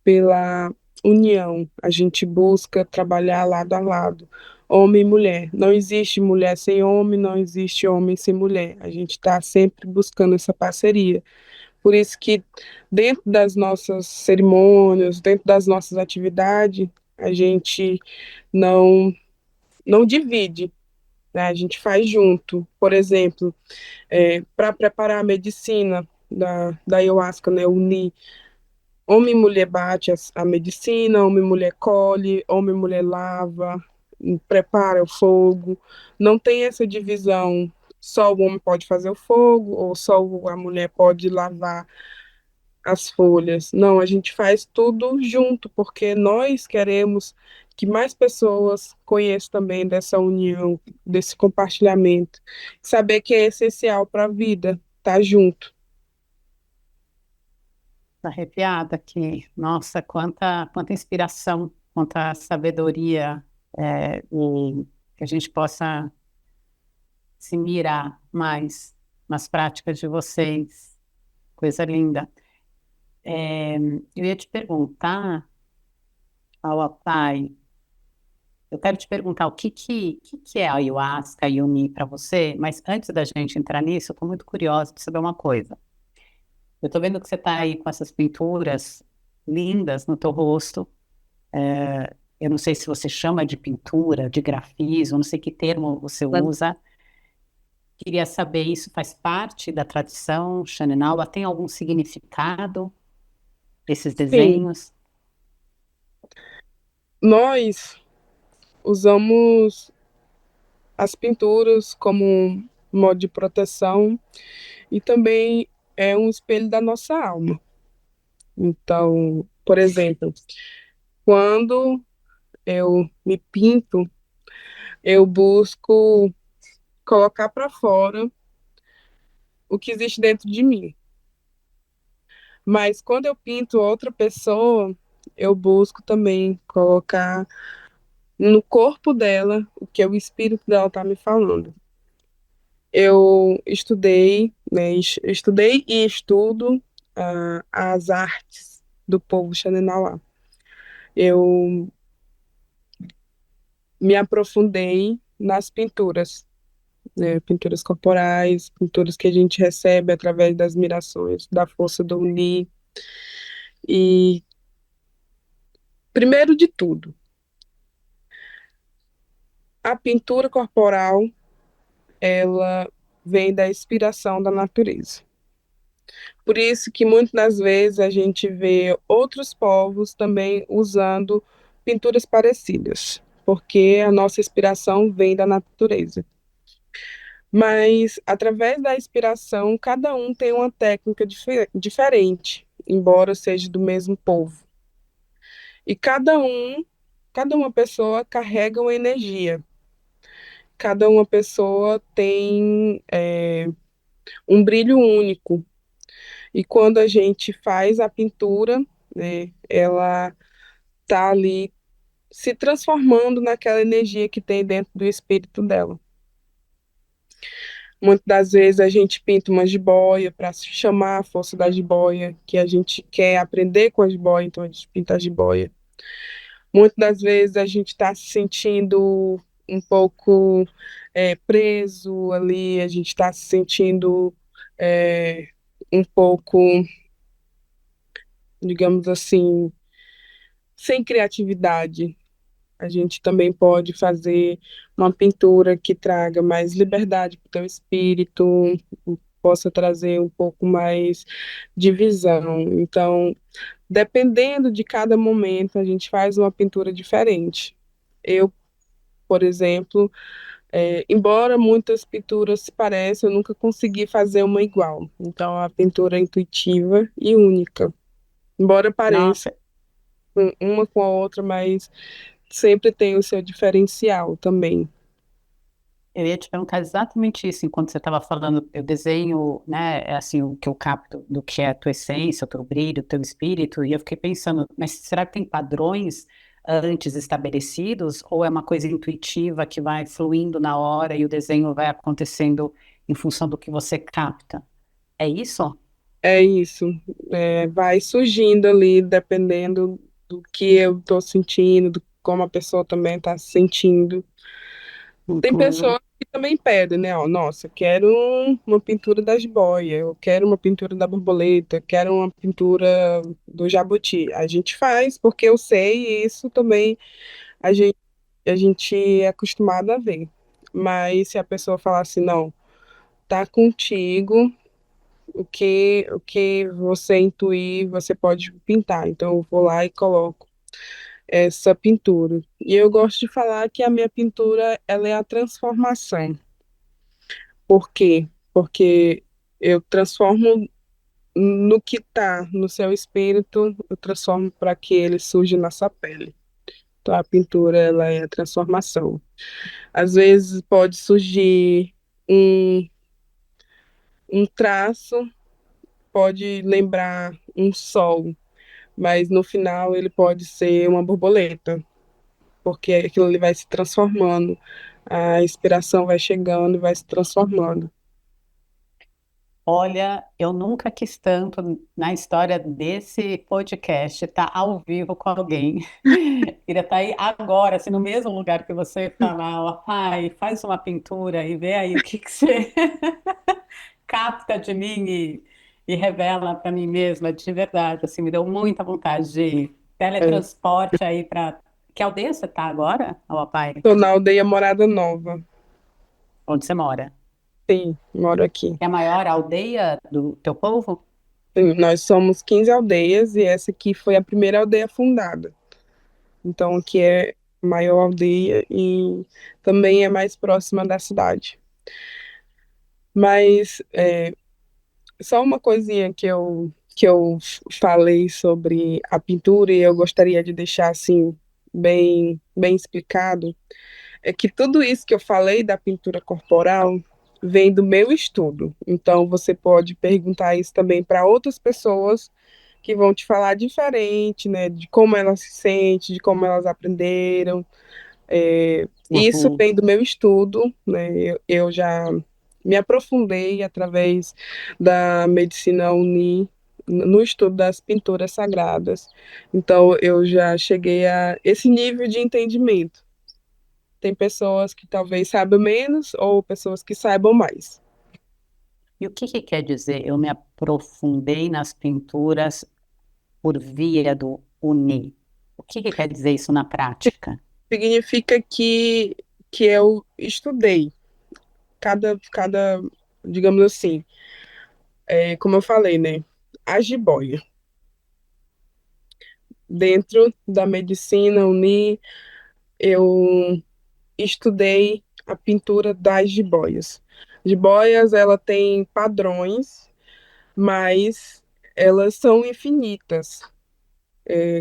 pela união, a gente busca trabalhar lado a lado, homem e mulher. Não existe mulher sem homem, não existe homem sem mulher. A gente está sempre buscando essa parceria. Por isso que dentro das nossas cerimônias, dentro das nossas atividades, a gente não não divide, né? A gente faz junto. Por exemplo, para preparar a medicina da ayahuasca, né, unir homem e mulher bate a medicina, homem e mulher colhe, homem e mulher lava, prepara o fogo. Não tem essa divisão, só o homem pode fazer o fogo ou só a mulher pode lavar as folhas. Não, a gente faz tudo junto, porque nós queremos que mais pessoas conheçam também dessa união, desse compartilhamento, saber que é essencial para a vida, estar junto. Tô arrepiada aqui. Nossa, quanta inspiração, quanta sabedoria, e que a gente possa se mirar mais nas práticas de vocês. Coisa linda. Eu ia te perguntar, Pai, eu quero te perguntar o que é a ayahuasca e Uni para você, mas antes da gente entrar nisso, eu estou muito curiosa de saber uma coisa. Eu estou vendo que você está aí com essas pinturas lindas no teu rosto. Eu não sei se você chama de pintura, de grafismo, não sei que termo você usa. Queria saber, isso faz parte da tradição Xananaua? Tem algum significado esses Sim, desenhos? nós usamos as pinturas como um modo de proteção e também é um espelho da nossa alma. Então, por exemplo, quando eu me pinto, eu busco colocar para fora o que existe dentro de mim. Mas quando eu pinto outra pessoa, eu busco também colocar no corpo dela o que o espírito dela está me falando. Eu estudei, né, estudei e estudo as artes do povo Xanenauá. Eu me aprofundei nas pinturas, né, pinturas corporais, pinturas que a gente recebe através das mirações, da força do Uni. E, primeiro de tudo, a pintura corporal, ela vem da inspiração da natureza. Por isso que muitas das vezes a gente vê outros povos também usando pinturas parecidas, porque a nossa inspiração vem da natureza. Mas através da inspiração, cada um tem uma técnica diferente, embora seja do mesmo povo. E cada uma pessoa carrega uma energia. Cada uma pessoa tem um brilho único. E quando a gente faz a pintura, né, ela tá ali se transformando naquela energia que tem dentro do espírito dela. Muitas das vezes a gente pinta uma jiboia para chamar a força da jiboia, que a gente quer aprender com a jiboia, então a gente pinta a jiboia. Muitas das vezes a gente está se sentindo um pouco preso ali, a gente está se sentindo é, um pouco, digamos assim, sem criatividade. A gente também pode fazer uma pintura que traga mais liberdade para o teu espírito, possa trazer um pouco mais de visão. Então, dependendo de cada momento, a gente faz uma pintura diferente. Eu, por exemplo, embora muitas pinturas se pareçam, eu nunca consegui fazer uma igual. Então, a pintura é intuitiva e única. Embora pareça Nossa, uma com a outra, mas sempre tem o seu diferencial também. eu ia te perguntar exatamente isso enquanto você estava falando. Eu desenho, né, é assim, o que eu capto do que é a tua essência, o teu brilho, o teu espírito, e eu fiquei pensando, mas será que tem padrões antes estabelecidos, ou é uma coisa intuitiva que vai fluindo na hora e o desenho vai acontecendo em função do que você capta? É isso? É isso. Vai surgindo ali, dependendo do que eu estou sentindo, do como a pessoa também está se sentindo. Tem Uhum. pessoas que também pedem, né? Ó, nossa, eu quero uma pintura da jiboia, eu quero uma pintura da borboleta, eu quero uma pintura do jabuti. A gente faz, porque eu sei, e isso também a gente, a gente é acostumado a ver. Mas se a pessoa falar assim, não, tá contigo, o que você intuir, você pode pintar. Então eu vou lá e coloco essa pintura. E eu gosto de falar que a minha pintura, ela é a transformação. Por quê? Porque eu transformo no que está no seu espírito, eu transformo para que ele surja na sua pele. Então a pintura, ela é a transformação. Às vezes pode surgir um, um traço, pode lembrar um sol, mas no final ele pode ser uma borboleta, porque aquilo ali vai se transformando, a inspiração vai chegando e vai se transformando. Olha, eu nunca quis tanto na história desse podcast estar ao vivo com alguém. Queria estar aí agora, assim, no mesmo lugar que você falar, ó, pai, faz uma pintura e vê aí o que que você capta de mim e revela para mim mesma, de verdade, assim, me deu muita vontade de teletransporte aí para... Que aldeia você está agora, ó, pai? Estou na aldeia Morada Nova. Onde você mora? Sim, moro aqui. É a maior aldeia do teu povo? Sim, nós somos 15 aldeias e essa aqui foi a primeira aldeia fundada. Então, aqui é a maior aldeia e também é mais próxima da cidade. Mas só uma coisinha que eu falei sobre a pintura e eu gostaria de deixar assim bem, bem explicado, é que tudo isso que eu falei da pintura corporal vem do meu estudo. Então, você pode perguntar isso também para outras pessoas que vão te falar diferente, né, de como elas se sentem, de como elas aprenderam. Isso Uhum. vem do meu estudo, né? Eu já me aprofundei através da medicina Uni no estudo das pinturas sagradas. Então, eu já cheguei a esse nível de entendimento. Tem pessoas que talvez saibam menos ou pessoas que saibam mais. E o que que quer dizer? Eu me aprofundei nas pinturas por via do Uni. O que que quer dizer isso na prática? Significa que eu estudei cada, digamos assim, como eu falei, né? A jiboia. Dentro da medicina Uni, eu estudei a pintura das jiboias. Jiboias, ela tem padrões, mas elas são infinitas.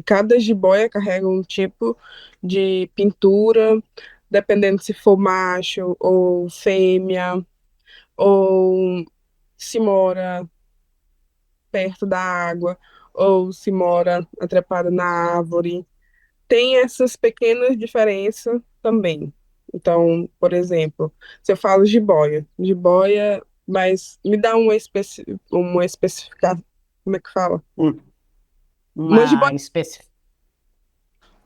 Cada jiboia carrega um tipo de pintura, dependendo se for macho ou fêmea, ou se mora perto da água, ou se mora atrepada na árvore. Tem essas pequenas diferenças também. Então, por exemplo, se eu falo jiboia, mas me dá uma especificação, como é que fala? Hum, Uma Uma jiboia, espécie.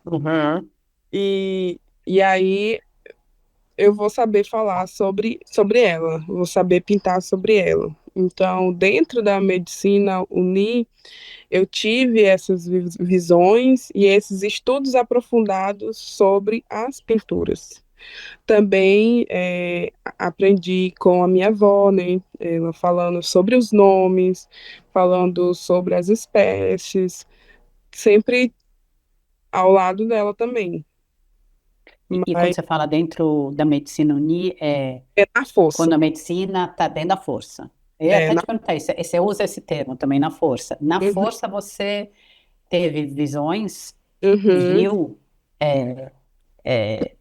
Uhum. E aí eu vou saber falar sobre ela, vou saber pintar sobre ela. Então, dentro da medicina Uni, eu tive essas visões e esses estudos aprofundados sobre as pinturas. Também aprendi com a minha avó, né? Ela falando sobre os nomes, falando sobre as espécies, sempre ao lado dela também. E quando Mas você fala dentro da medicina unir, é é na quando força. a medicina está dentro da força. Eu ia É, até na... te perguntar, você usa esse termo também, na força. Na Uhum, força você teve visões e uhum, viu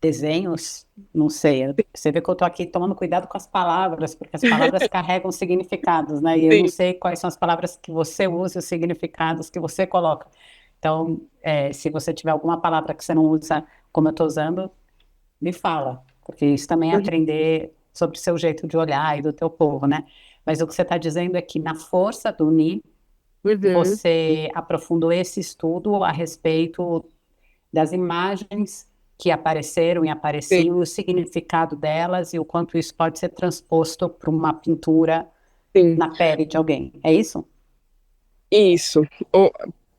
desenhos, não sei, você vê que eu estou aqui tomando cuidado com as palavras, porque as palavras carregam significados, né? E eu não sim, sei quais são as palavras que você usa, os significados que você coloca. Então, se você tiver alguma palavra que você não usa como eu estou usando, me fala, porque isso também é uhum, aprender sobre o seu jeito de olhar e do teu povo, né? Mas o que você está dizendo é que na força do Ni, uhum, você aprofundou esse estudo a respeito das imagens que apareceram e sim, apareciam, e o significado delas e o quanto isso pode ser transposto para uma pintura sim. na pele de alguém. É isso? Isso. Ou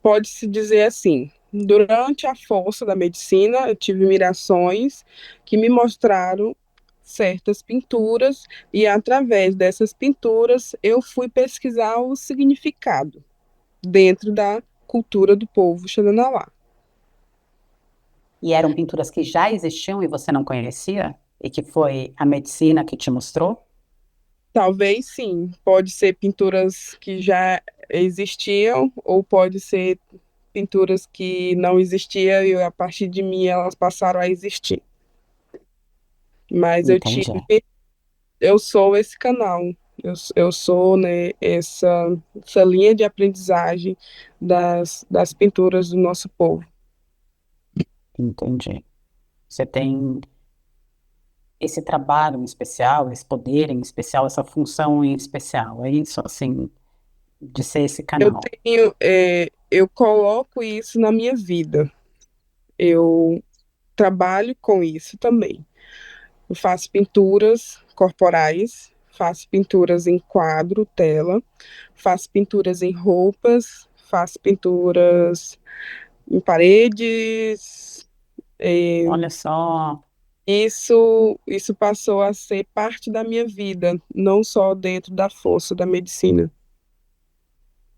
pode-se dizer assim, durante a força da medicina, eu tive mirações que me mostraram certas pinturas e através dessas pinturas eu fui pesquisar o significado dentro da cultura do povo Xananalá. E eram pinturas que já existiam e você não conhecia? E que foi a medicina que te mostrou? Talvez sim, pode ser pinturas que já existiam ou pode ser pinturas que não existiam e a partir de mim elas passaram a existir. Mas Entendi. eu sou esse canal, eu sou, né, essa linha de aprendizagem das pinturas do nosso povo. Entendi. Você tem esse trabalho em especial, esse poder em especial, essa função em especial. É isso, assim, de ser esse Eu canal. tenho, eu coloco isso na minha vida, eu trabalho com isso também. Eu faço pinturas corporais, faço pinturas em quadro, tela, faço pinturas em roupas, faço pinturas em paredes. é, Olha só, isso passou a ser parte da minha vida, não só dentro da força da medicina.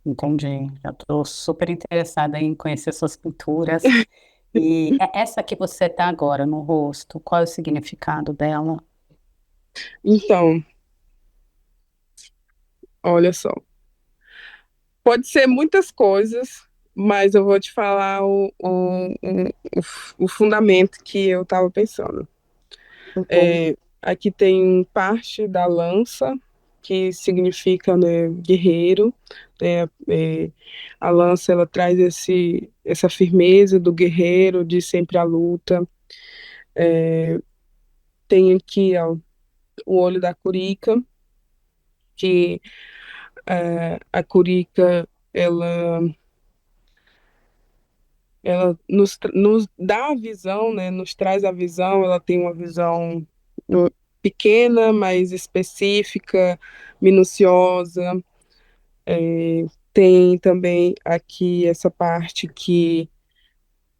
entendi. Já estou super interessada em conhecer suas pinturas. E essa que você está agora no rosto, qual é o significado dela? Então, olha só, pode ser muitas coisas, mas eu vou te falar o fundamento que eu estava pensando. Uhum. Aqui tem parte da lança, que significa, né, guerreiro, né, a lança ela traz essa firmeza do guerreiro, de sempre a luta. Tem aqui, ó, o olho da curica, que a curica, ela nos dá a visão, né, nos traz a visão, ela tem uma visão pequena, mas específica, minuciosa. Tem também aqui essa parte que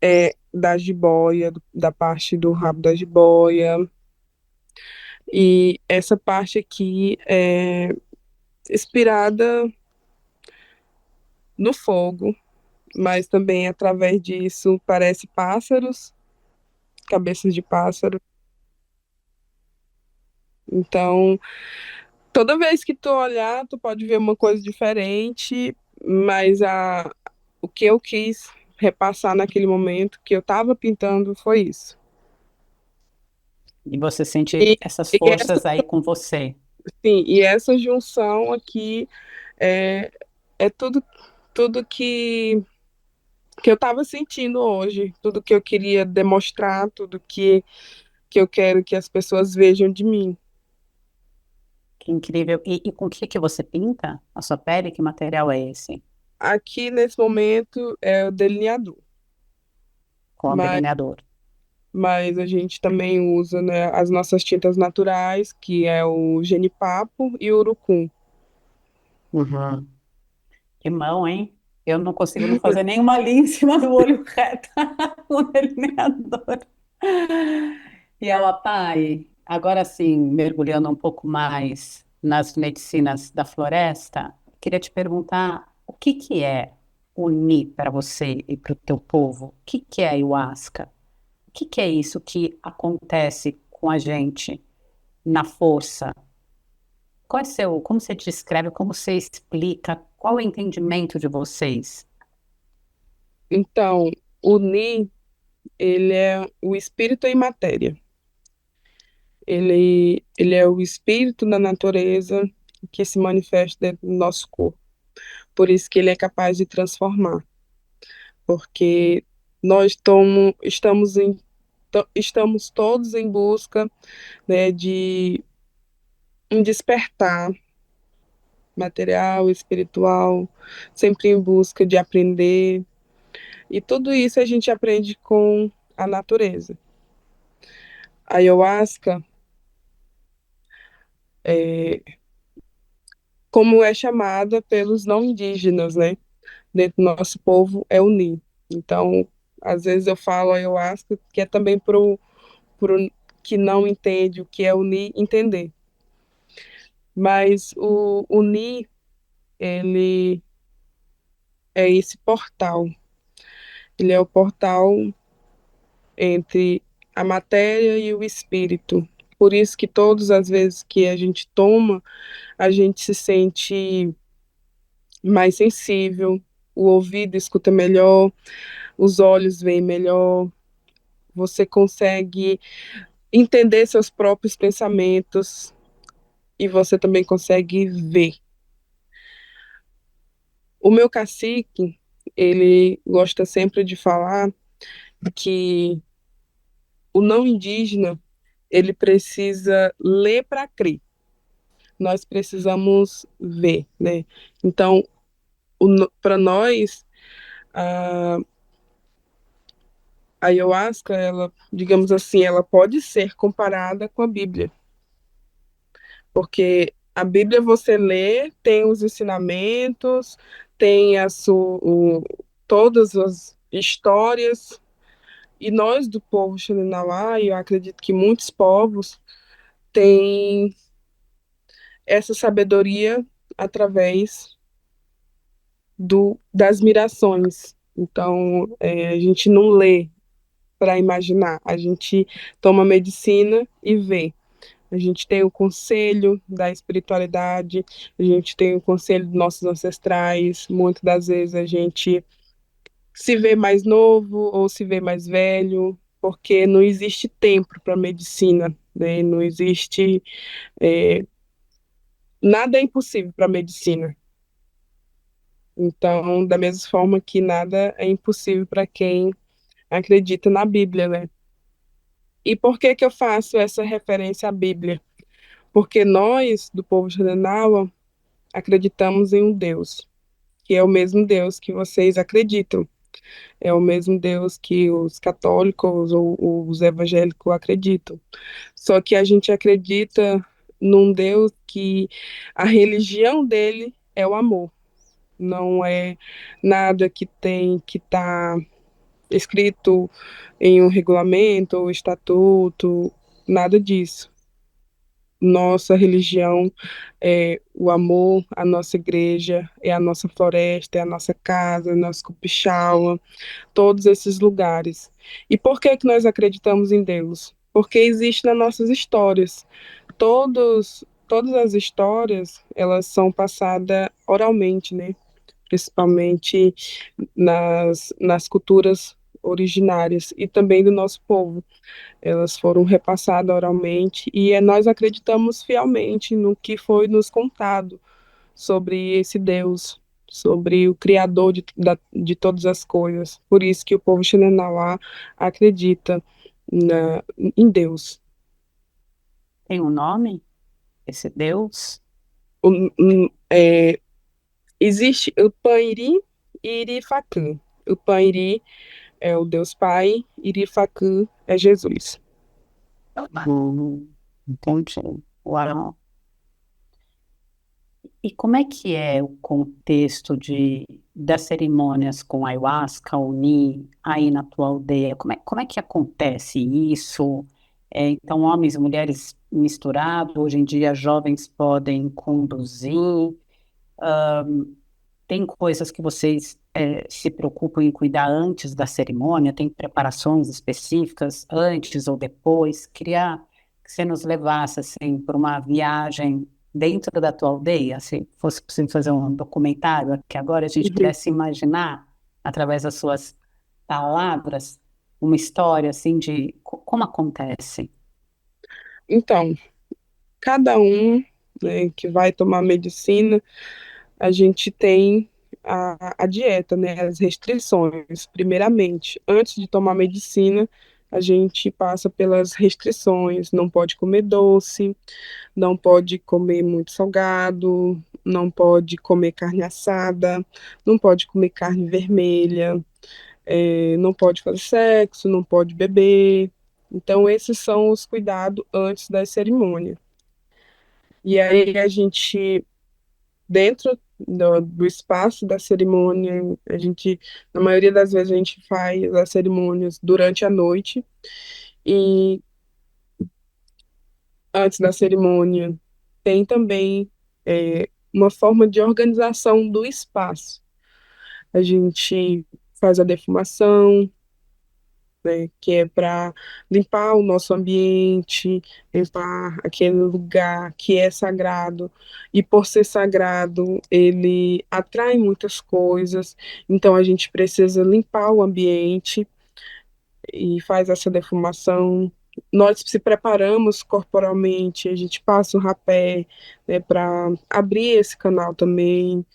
é da jiboia, da parte do rabo da jiboia, e essa parte aqui é inspirada no fogo, mas também através disso parece pássaros, cabeças de pássaro. Então, toda vez que tu olhar, tu pode ver uma coisa diferente, mas o que eu quis repassar naquele momento que eu estava pintando foi isso. E você sente E, essas e essa, forças aí com você. sim, e essa junção aqui é, é tudo que eu estava sentindo hoje, tudo que eu queria demonstrar, tudo que eu quero que as pessoas vejam de mim. Que incrível. E com o que que você pinta a sua pele? Que material é esse? Aqui nesse momento é o delineador. com o mas, delineador. mas a gente também usa, né, as nossas tintas naturais, que é o genipapo e o urucum. Uhum. Que mão, hein? Eu não consigo não fazer nenhuma linha em cima do olho reto com o delineador. E ela, pai, agora sim, mergulhando um pouco mais nas medicinas da floresta, queria te perguntar o que que é unir para você e para o teu povo? O que que é ayahuasca? O que que é isso que acontece com a gente na força? Qual é seu, como você descreve, como você explica, qual é o entendimento de vocês? Então, o Ni, ele é o espírito em matéria. Ele é o espírito da natureza que se manifesta dentro do nosso corpo. Por isso que ele é capaz de transformar, porque estamos todos em busca, né, de um despertar material, espiritual, sempre em busca de aprender. E tudo isso a gente aprende com a natureza. A ayahuasca, é, como é chamada pelos não indígenas, né? Dentro do nosso povo, é o Ni. Então, às vezes eu falo ayahuasca, que é também pro que não entende o que é o Ni entender. Mas o Ni, ele é esse portal. Ele é o portal entre a matéria e o espírito. Por isso que todas as vezes que a gente toma, a gente se sente mais sensível, o ouvido escuta melhor, os olhos veem melhor, você consegue entender seus próprios pensamentos e você também consegue ver. O meu cacique, ele gosta sempre de falar que o não indígena, ele precisa ler para crer. Nós precisamos ver, né? Então, para nós, a a ayahuasca, ela, digamos assim, ela pode ser comparada com a Bíblia, porque a Bíblia você lê, tem os ensinamentos, tem todas as histórias, e nós do povo Xananauá, e eu acredito que muitos povos têm essa sabedoria através das mirações. Então, a gente não lê para imaginar, a gente toma medicina e vê. A gente tem o conselho da espiritualidade, a gente tem o conselho dos nossos ancestrais. Muitas das vezes a gente se vê mais novo ou se vê mais velho, porque não existe tempo para medicina, né? Não existe. é, Nada é impossível para medicina. Então, da mesma forma que nada é impossível para quem acredita na Bíblia, né? E por que que eu faço essa referência à Bíblia? Porque nós, do povo de Ranaua, acreditamos em um Deus, que é o mesmo Deus que vocês acreditam. É o mesmo Deus que os católicos ou os evangélicos acreditam. Só que a gente acredita num Deus que a religião dele é o amor. Não é nada que tem que estar escrito em um regulamento ou estatuto, nada disso. Nossa religião é o amor, a nossa igreja, é a nossa floresta, é a nossa casa, é o nosso cupixaua, todos esses lugares. E por que que nós acreditamos em Deus? Porque existe nas nossas histórias. Todas as histórias, elas são passadas oralmente, né? Principalmente nas culturas originárias e também do nosso povo. Elas foram repassadas oralmente e nós acreditamos fielmente no que foi nos contado sobre esse Deus, sobre o Criador de todas as coisas. Por isso que o povo Xananauá acredita em Deus. Tem um nome? Esse Deus? O, um, é, Existe o Paniri e Irifacã. O Paniri é o Deus Pai, Irifacu é Jesus. Entendi. Uau. E como é que é o contexto das cerimônias com ayahuasca, Uni, aí na tua aldeia? Como é que acontece isso? Então, homens e mulheres misturados, hoje em dia jovens podem conduzir. Tem coisas que vocês se preocupam em cuidar antes da cerimônia? Tem preparações específicas antes ou depois? Queria que você nos levasse assim por uma viagem dentro da tua aldeia, se fosse possível fazer um documentário, que agora a gente Uhum. pudesse imaginar através das suas palavras uma história assim de como acontece. Então, cada um, né, que vai tomar medicina, a gente tem a dieta, né, as restrições. Primeiramente, antes de tomar medicina, a gente passa pelas restrições. Não pode comer doce, não pode comer muito salgado, não pode comer carne assada, não pode comer carne vermelha, não pode fazer sexo, não pode beber. Então, esses são os cuidados antes da cerimônia. E aí a gente, dentro do espaço da cerimônia, na maioria das vezes, a gente faz as cerimônias durante a noite. E antes da cerimônia, tem também uma forma de organização do espaço. A gente faz a defumação, né, que é para limpar o nosso ambiente, limpar aquele lugar que é sagrado. E por ser sagrado, ele atrai muitas coisas, então a gente precisa limpar o ambiente e faz essa defumação. Nós se preparamos corporalmente, a gente passa o rapé, né, para abrir esse canal também,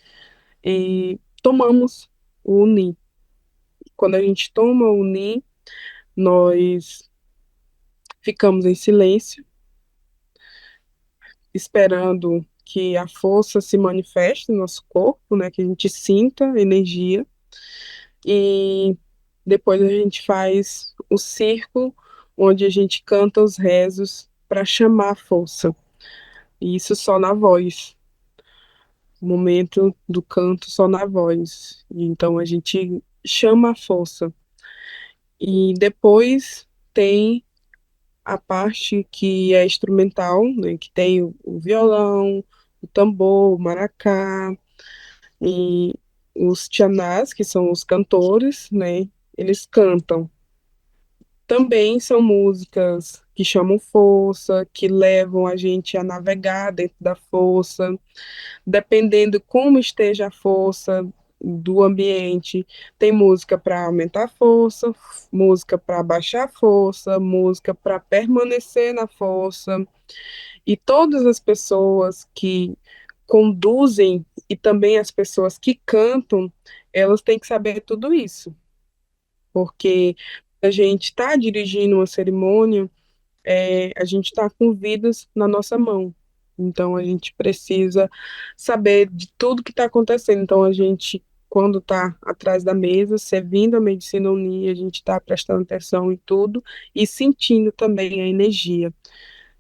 e tomamos o Uni. Quando a gente toma o Uni, nós ficamos em silêncio, esperando que a força se manifeste no nosso corpo, né, que a gente sinta energia, e depois a gente faz o círculo, onde a gente canta os rezos para chamar a força. E isso só na voz, o momento do canto só na voz. E então a gente chama a força. E depois tem a parte que é instrumental, né, que tem o violão, o tambor, o maracá e os tianás, que são os cantores, né, eles cantam. Também são músicas que chamam força, que levam a gente a navegar dentro da força, dependendo como esteja a força do ambiente. Tem música para aumentar a força, música para baixar a força, música para permanecer na força. E todas as pessoas que conduzem e também as pessoas que cantam, elas têm que saber tudo isso, porque a gente está dirigindo uma cerimônia, a gente está com vidas na nossa mão. Então a gente precisa saber de tudo que está acontecendo. Então a gente, quando está atrás da mesa, servindo a medicina unir, a gente está prestando atenção em tudo e sentindo também a energia.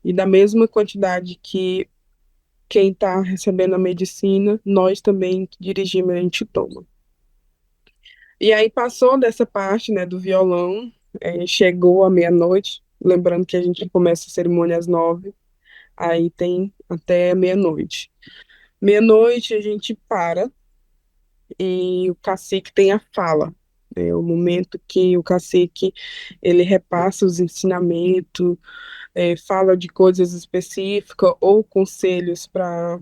E da mesma quantidade que quem está recebendo a medicina, nós também que dirigimos, a gente toma. E aí passou dessa parte, né, do violão, chegou a meia-noite, lembrando que a gente começa a cerimônia às 9, aí tem até meia-noite. Meia-noite a gente para e o cacique tem a fala, né, o momento que o cacique ele repassa os ensinamentos, fala de coisas específicas ou conselhos para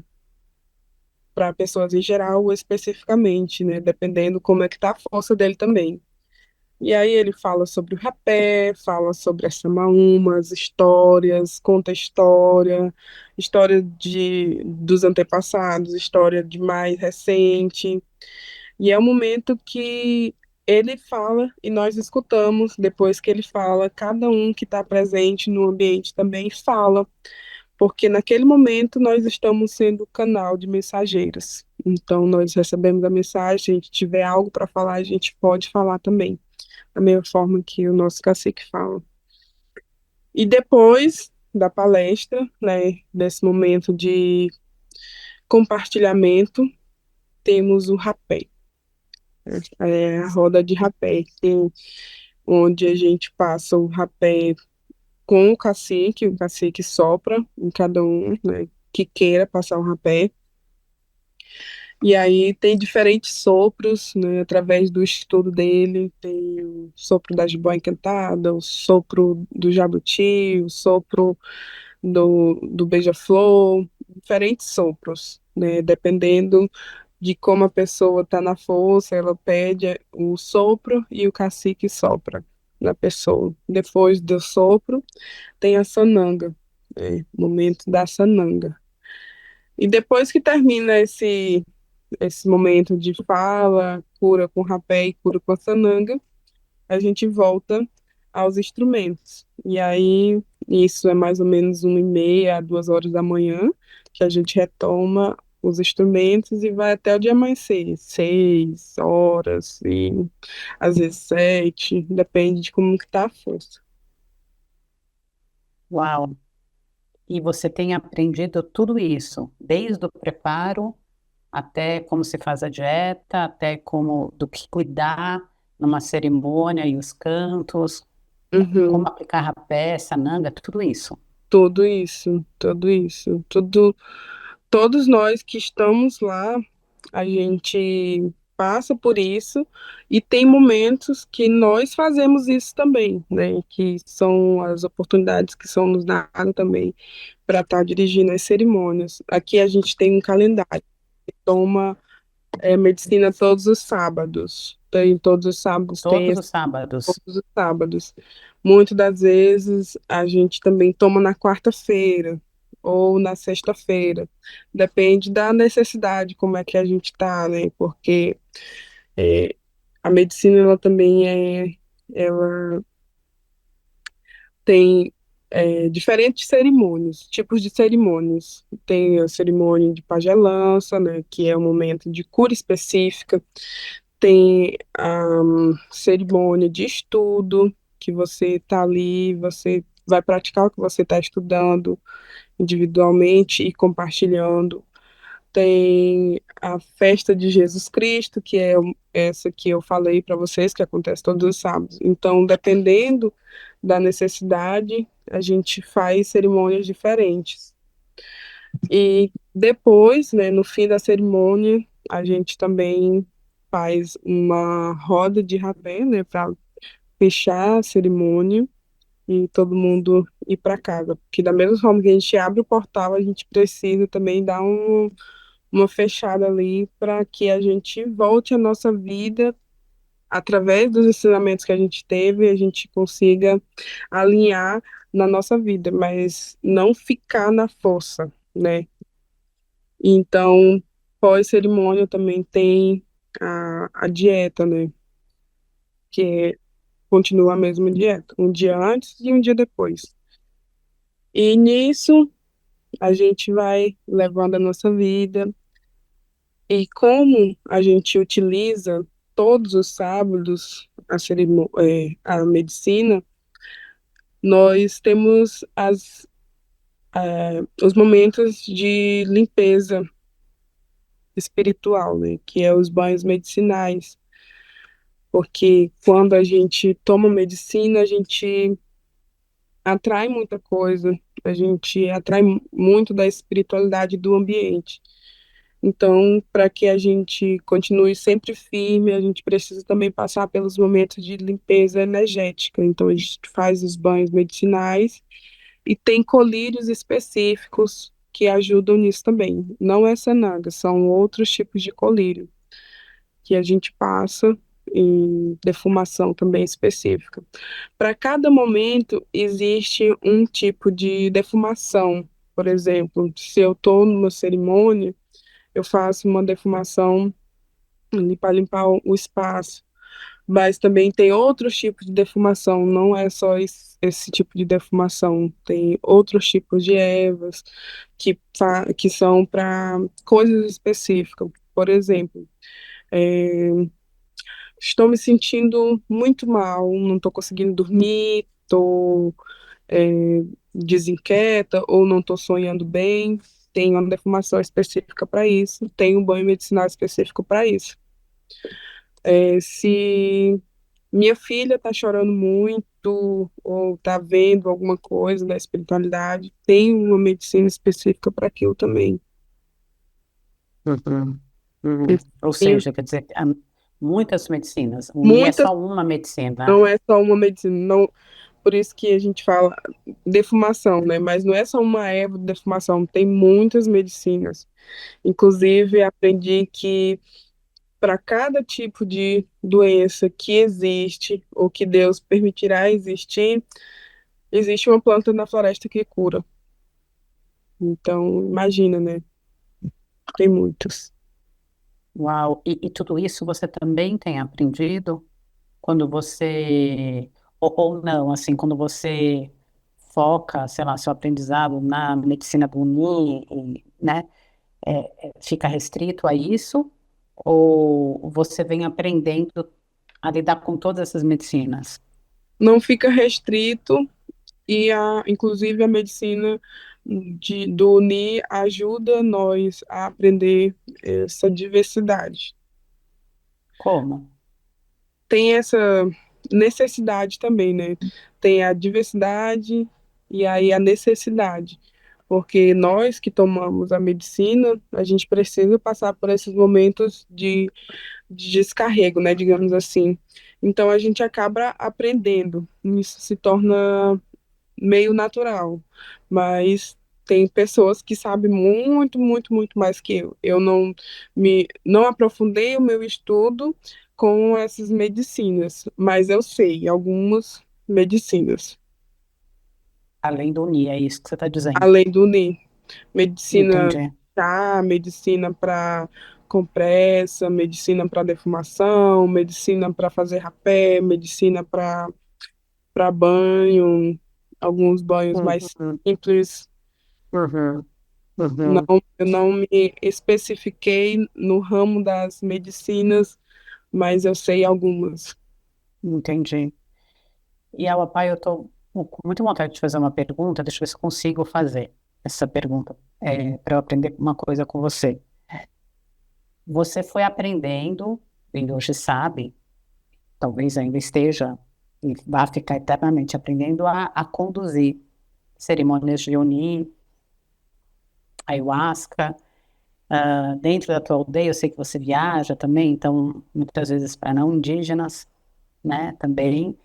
pessoas em geral ou especificamente, né, dependendo como é que tá a força dele também. E aí ele fala sobre o rapé, fala sobre as samaúmas, histórias, conta história, história dos antepassados, história de mais recente. E é o momento que ele fala e nós escutamos. Depois que ele fala, cada um que está presente no ambiente também fala, porque naquele momento nós estamos sendo canal de mensageiros. Então nós recebemos a mensagem, se a gente tiver algo para falar, a gente pode falar também a mesma forma que o nosso cacique fala. E depois da palestra, né, desse momento de compartilhamento, temos o rapé, né? A roda de rapé, onde a gente passa o rapé com o cacique sopra em cada um, né, que queira passar o rapé. E aí tem diferentes sopros, né, através do estudo dele, tem o sopro da jiboia encantada, o sopro do jabuti, o sopro do beija-flor, diferentes sopros, né, dependendo de como a pessoa está na força, ela pede o sopro e o cacique sopra na pessoa. Depois do sopro, tem a sananga, né, momento da sananga. E depois que termina esse momento de fala, cura com rapé e cura com a sananga, a gente volta aos instrumentos. E aí, isso é mais ou menos 1h30 a 2 horas da manhã, que a gente retoma os instrumentos e vai até o dia amanhecer, 6 horas e às vezes 7, depende de como que tá a força. Uau! E você tem aprendido tudo isso, desde o preparo até como se faz a dieta, até como do que cuidar numa cerimônia e os cantos, como Uhum. aplicar rapé, sananga, tudo isso. Tudo isso, tudo, todos nós que estamos lá, a gente passa por isso e tem momentos que nós fazemos isso também, né? Que são as oportunidades que são nos dadas também para estar dirigindo as cerimônias. Aqui a gente tem um calendário que toma medicina todos os sábados. Tem todos os sábados tem Todos os sábados. todos os sábados. Muitas das vezes a gente também toma na quarta-feira ou na sexta-feira. Depende da necessidade, como é que a gente tá, né? Porque é, a medicina ela também ela tem diferentes cerimônias, tipos de cerimônias. Tem a cerimônia de pagelança, né? Que é um momento de cura específica. Tem a cerimônia de estudo, que você está ali, você vai praticar o que você está estudando individualmente e compartilhando. Tem a festa de Jesus Cristo, que é essa que eu falei para vocês, que acontece todos os sábados. Então, dependendo da necessidade, a gente faz cerimônias diferentes. E depois, né, no fim da cerimônia, a gente também faz uma roda de rapé, né, para fechar a cerimônia e todo mundo ir para casa. Porque da mesma forma que a gente abre o portal, a gente precisa também dar uma fechada ali para que a gente volte à nossa vida através dos ensinamentos que a gente teve, a gente consiga alinhar na nossa vida, mas não ficar na força, né? Então, pós-cerimônia também tem a dieta, né? Continua a mesma dieta, um dia antes e um dia depois. E nisso, a gente vai levando a nossa vida. E como a gente utiliza todos os sábados a medicina, nós temos os momentos de limpeza espiritual, né? Que é os banhos medicinais. Porque quando a gente toma medicina, a gente atrai muita coisa, a gente atrai muito da espiritualidade do ambiente. Então, para que a gente continue sempre firme, a gente precisa também passar pelos momentos de limpeza energética. Então, a gente faz os banhos medicinais e tem colírios específicos que ajudam nisso também. Não é sananga, são outros tipos de colírio que a gente passa em defumação também específica. Para cada momento existe um tipo de defumação. Por exemplo, se eu estou numa cerimônia, eu faço uma defumação ali para limpar o espaço. Mas também tem outros tipos de defumação, não é só esse tipo de defumação, tem outros tipos de ervas que são para coisas específicas. Por exemplo, é, Estou me sentindo muito mal, não estou conseguindo dormir, estou desinquieta ou não estou sonhando bem. Tem uma defumação específica para isso, tem um banho medicinal específico para isso. Se minha filha está chorando muito ou está vendo alguma coisa da espiritualidade, tem uma medicina específica para aquilo também. Uhum. Ou Tem seja, quer dizer, há muitas medicinas. Unir é muitas, só uma medicina. não é só uma medicina, não, por isso que a gente fala defumação, né? Mas não é só uma erva de defumação, tem muitas medicinas. Inclusive, aprendi que para cada tipo de doença que existe ou que Deus permitirá existir, existe uma planta na floresta que cura. Então, imagina, né? Tem muitos. Uau! E tudo isso você também tem aprendido quando você, ou não, assim, quando você foca, sei lá, seu aprendizado na medicina do Uni, né? Fica restrito a isso? Ou você vem aprendendo a lidar com todas essas medicinas? Não fica restrito inclusive a medicina do Uni ajuda nós a aprender essa diversidade. Como? Tem essa necessidade também, né? Tem a diversidade e aí a necessidade. Porque nós que tomamos a medicina, a gente precisa passar por esses momentos de descarrego, né? Digamos assim. Então a gente acaba aprendendo. Isso se torna meio natural, mas tem pessoas que sabem muito, muito, muito mais que eu. Eu não aprofundei o meu estudo com essas medicinas, mas eu sei algumas medicinas, Além do Uni, é isso que você está dizendo. além do NI, medicina Entendi. chá, medicina para compressa, medicina para defumação, medicina para fazer rapé, medicina para banho, alguns banhos mais Uhum, simples. uhum, Não, uhum. eu não me especifiquei no ramo das medicinas, mas eu sei algumas. Entendi. E ela, pai, eu estou com muita vontade de fazer uma pergunta, deixa eu ver se eu consigo fazer essa pergunta, para eu aprender uma coisa com você. Você foi aprendendo, e hoje sabe, talvez ainda esteja, e vá ficar eternamente aprendendo a conduzir cerimônias de Oni, ayahuasca, dentro da tua aldeia. Eu sei que você viaja também, então, muitas vezes para não indígenas, né, também.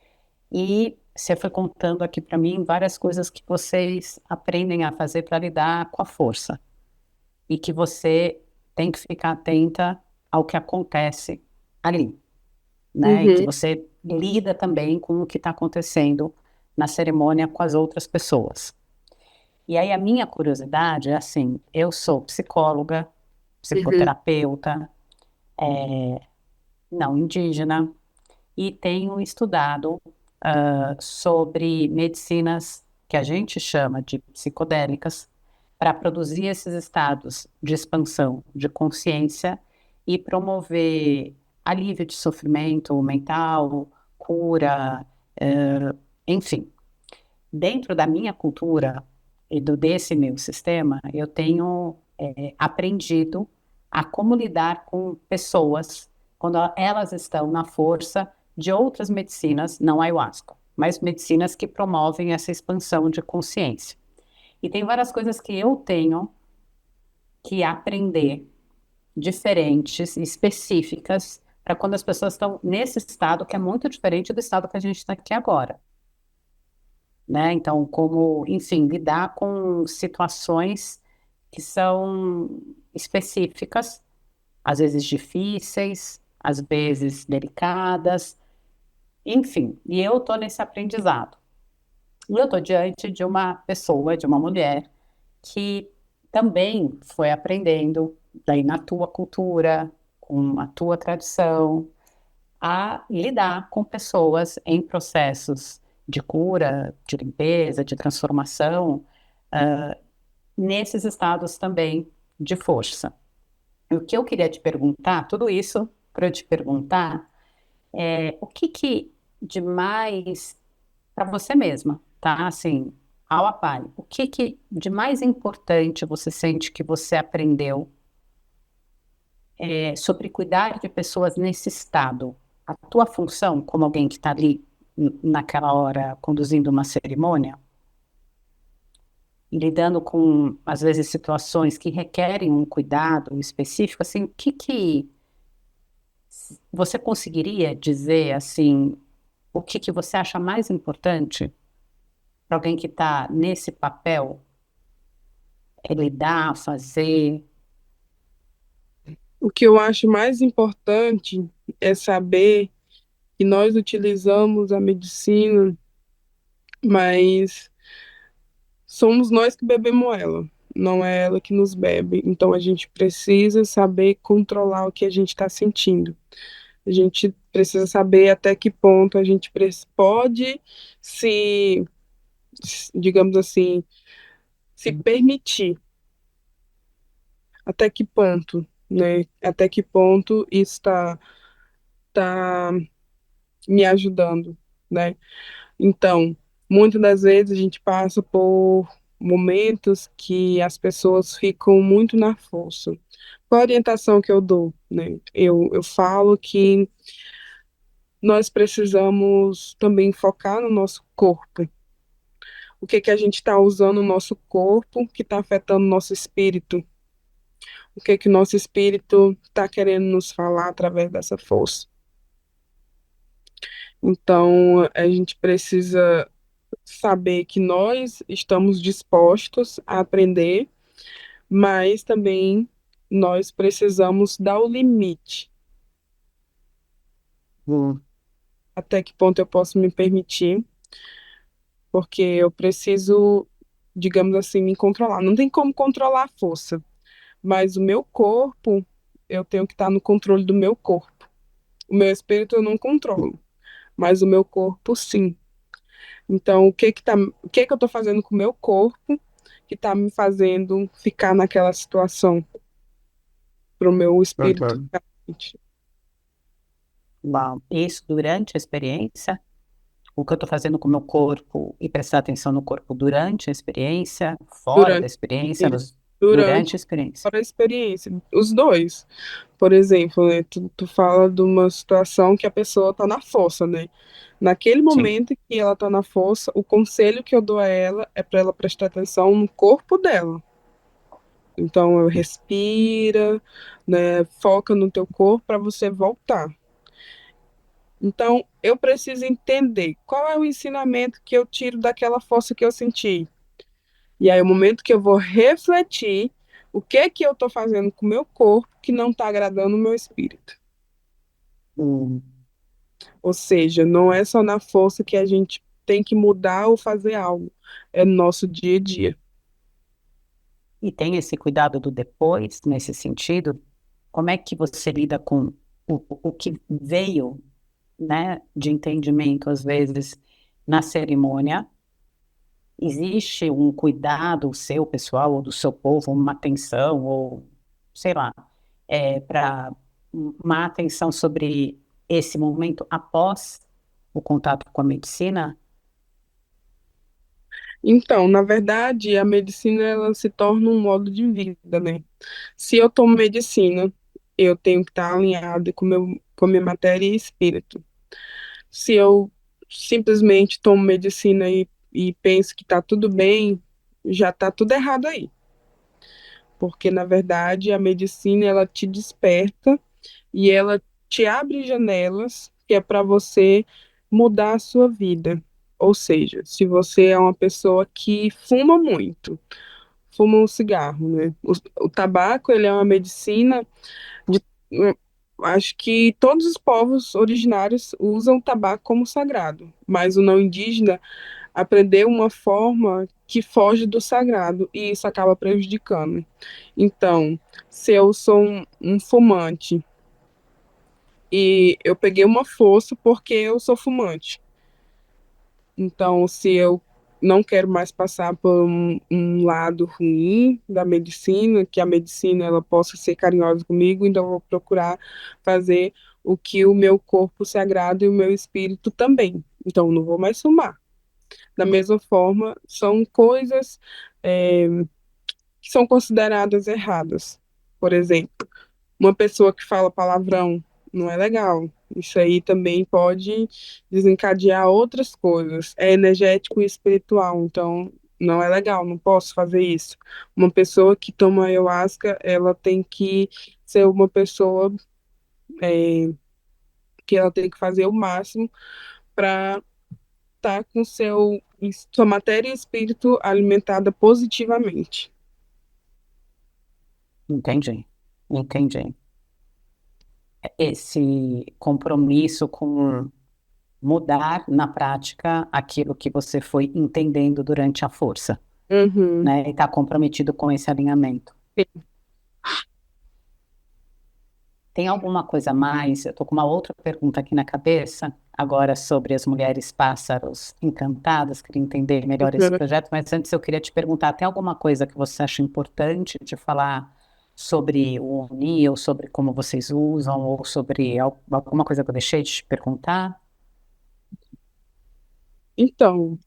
E você foi contando aqui para mim várias coisas que vocês aprendem a fazer para lidar com a força. E que você tem que ficar atenta ao que acontece ali, né? E que Uhum, você lida também com o que está acontecendo na cerimônia com as outras pessoas. E aí a minha curiosidade é assim, eu sou psicóloga, uhum, psicoterapeuta, não indígena, e tenho estudado sobre medicinas que a gente chama de psicodélicas para produzir esses estados de expansão de consciência e promover alívio de sofrimento mental, cura, enfim. Dentro da minha cultura e desse meu sistema, eu tenho aprendido a como lidar com pessoas quando elas estão na força de outras medicinas, não ayahuasca, mas medicinas que promovem essa expansão de consciência. E tem várias coisas que eu tenho que aprender, diferentes, específicas, para quando as pessoas estão nesse estado que é muito diferente do estado que a gente está aqui agora, né? Então, como, enfim, lidar com situações que são específicas, às vezes difíceis, às vezes delicadas, enfim. E eu estou nesse aprendizado. E eu estou diante de uma pessoa, de uma mulher, que também foi aprendendo, daí na tua cultura, com a tua tradição, a lidar com pessoas em processos de cura, de limpeza, de transformação, nesses estados também de força. E o que eu queria te perguntar, tudo isso para eu te perguntar, O que que de mais para você mesma, tá? Assim, ao par, o que que de mais importante você sente que você aprendeu sobre cuidar de pessoas nesse estado? A tua função como alguém que está ali naquela hora conduzindo uma cerimônia e lidando com, às vezes, situações que requerem um cuidado específico, assim, o que que você conseguiria dizer, assim, o que que você acha mais importante para alguém que está nesse papel, lidar, fazer? O que eu acho mais importante é saber que nós utilizamos a medicina, mas somos nós que bebemos ela, não é ela que nos bebe. Então a gente precisa saber controlar o que a gente está sentindo. A gente precisa saber até que ponto a gente pode se, digamos assim, se permitir. Até que ponto, né? Até que ponto isso tá me ajudando, né? Então, muitas das vezes a gente passa por momentos que as pessoas ficam muito na força. Qual a orientação que eu dou, né? Eu falo que nós precisamos também focar no nosso corpo. O que que a gente está usando no nosso corpo que está afetando o nosso espírito? O que que o nosso espírito está querendo nos falar através dessa força? Então, a gente precisa saber que nós estamos dispostos a aprender, mas também nós precisamos dar o limite. Até que ponto eu posso me permitir, porque eu preciso, digamos assim, me controlar. Não tem como controlar a força, mas o meu corpo, eu tenho que estar no controle do meu corpo. O meu espírito eu não controlo, mas o meu corpo sim. Então, o que que eu estou fazendo com o meu corpo que está me fazendo ficar naquela situação para o meu espírito ficar doente? Bom, isso durante a experiência, o que eu estou fazendo com o meu corpo e prestar atenção no corpo durante a experiência, fora da durante, experiência, durante durante a experiência. a experiência, os dois. Por exemplo, né, tu fala de uma situação que a pessoa está na força, né? Naquele Sim. momento que ela está na força, o conselho que eu dou a ela é para ela prestar atenção no corpo dela. Então, eu respira, né? Foca no teu corpo para você voltar. Então, eu preciso entender qual é o ensinamento que eu tiro daquela força que eu senti. E aí, o momento que eu vou refletir o que é que eu estou fazendo com o meu corpo que não está agradando o meu espírito. Hum. Ou seja, não é só na força que a gente tem que mudar ou fazer algo, é no nosso dia a dia. E tem esse cuidado do depois, nesse sentido? Como é que você lida com o que veio, né, de entendimento, às vezes, na cerimônia? Existe um cuidado seu, pessoal, ou do seu povo, uma atenção, ou sei lá, para uma atenção sobre esse momento após o contato com a medicina? Então, na verdade, a medicina ela se torna um modo de vida, né? Se eu tomo medicina, eu tenho que estar alinhado com minha matéria e espírito. Se eu simplesmente tomo medicina e penso que está tudo bem, já está tudo errado aí. Porque, na verdade, a medicina ela te desperta e ela te abre janelas que é para você mudar a sua vida. Ou seja, se você é uma pessoa que fuma muito, fuma um cigarro, né? O tabaco, ele é uma medicina de, acho que todos os povos originários usam o tabaco como sagrado, mas o não indígena aprendeu uma forma que foge do sagrado e isso acaba prejudicando. Então, se eu sou um fumante e eu peguei uma força porque eu sou fumante. Então, se eu não quero mais passar por um lado ruim da medicina, que a medicina ela possa ser carinhosa comigo, então eu vou procurar fazer o que o meu corpo se agrada e o meu espírito também. Então, não vou mais fumar. Da mesma forma, são coisas é, que são consideradas erradas. Por exemplo, uma pessoa que fala palavrão não é legal. Isso aí também pode desencadear outras coisas. É energético e espiritual, então não é legal, não posso fazer isso. Uma pessoa que toma ayahuasca, ela tem que ser uma pessoa que ela tem que fazer o máximo para estar com sua matéria e espírito alimentada positivamente. Entendi, entendi. Esse compromisso com mudar na prática aquilo que você foi entendendo durante a força, Uhum. né? E está comprometido com esse alinhamento. Tem alguma coisa a mais? Eu estou com uma outra pergunta aqui na cabeça, agora sobre as mulheres pássaros encantadas, queria entender melhor esse projeto, mas antes eu queria te perguntar, tem alguma coisa que você acha importante de falar sobre o Oni, ou sobre como vocês usam, ou sobre alguma coisa que eu deixei de te perguntar? Então,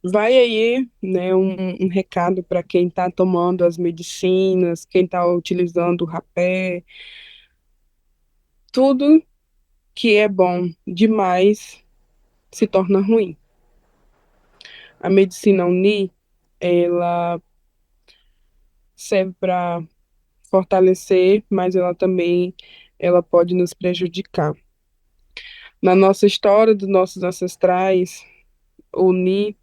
vai aí, né, um recado para quem está tomando as medicinas, quem está utilizando o rapé, tudo que é bom demais se torna ruim. A medicina Uni, ela serve para fortalecer, mas ela pode nos prejudicar. Na nossa história dos nossos ancestrais, o Uni,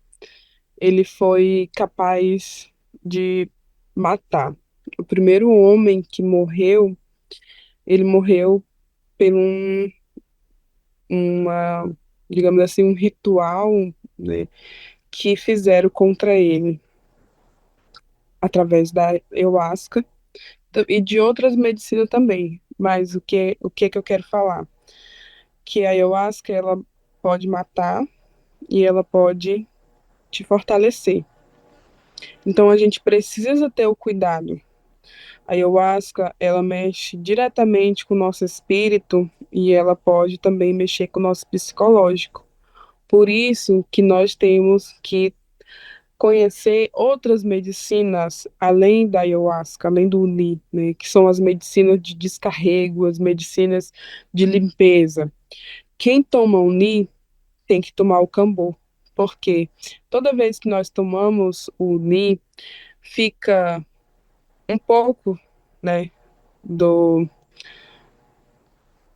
ele foi capaz de matar. O primeiro homem que morreu, ele morreu por uma, digamos assim, um ritual, né, que fizeram contra ele através da ayahuasca e de outras medicinas também. Mas o que eu quero falar? Que a ayahuasca, ela pode matar e ela pode te fortalecer. Então a gente precisa ter o cuidado. A ayahuasca, ela mexe diretamente com o nosso espírito e ela pode também mexer com o nosso psicológico. Por isso que nós temos que conhecer outras medicinas além da ayahuasca, além do Uni, né, que são as medicinas de descarrego, as medicinas de limpeza. Quem toma Uni tem que tomar o Cambô, porque toda vez que nós tomamos o Uni, fica um pouco, né, do,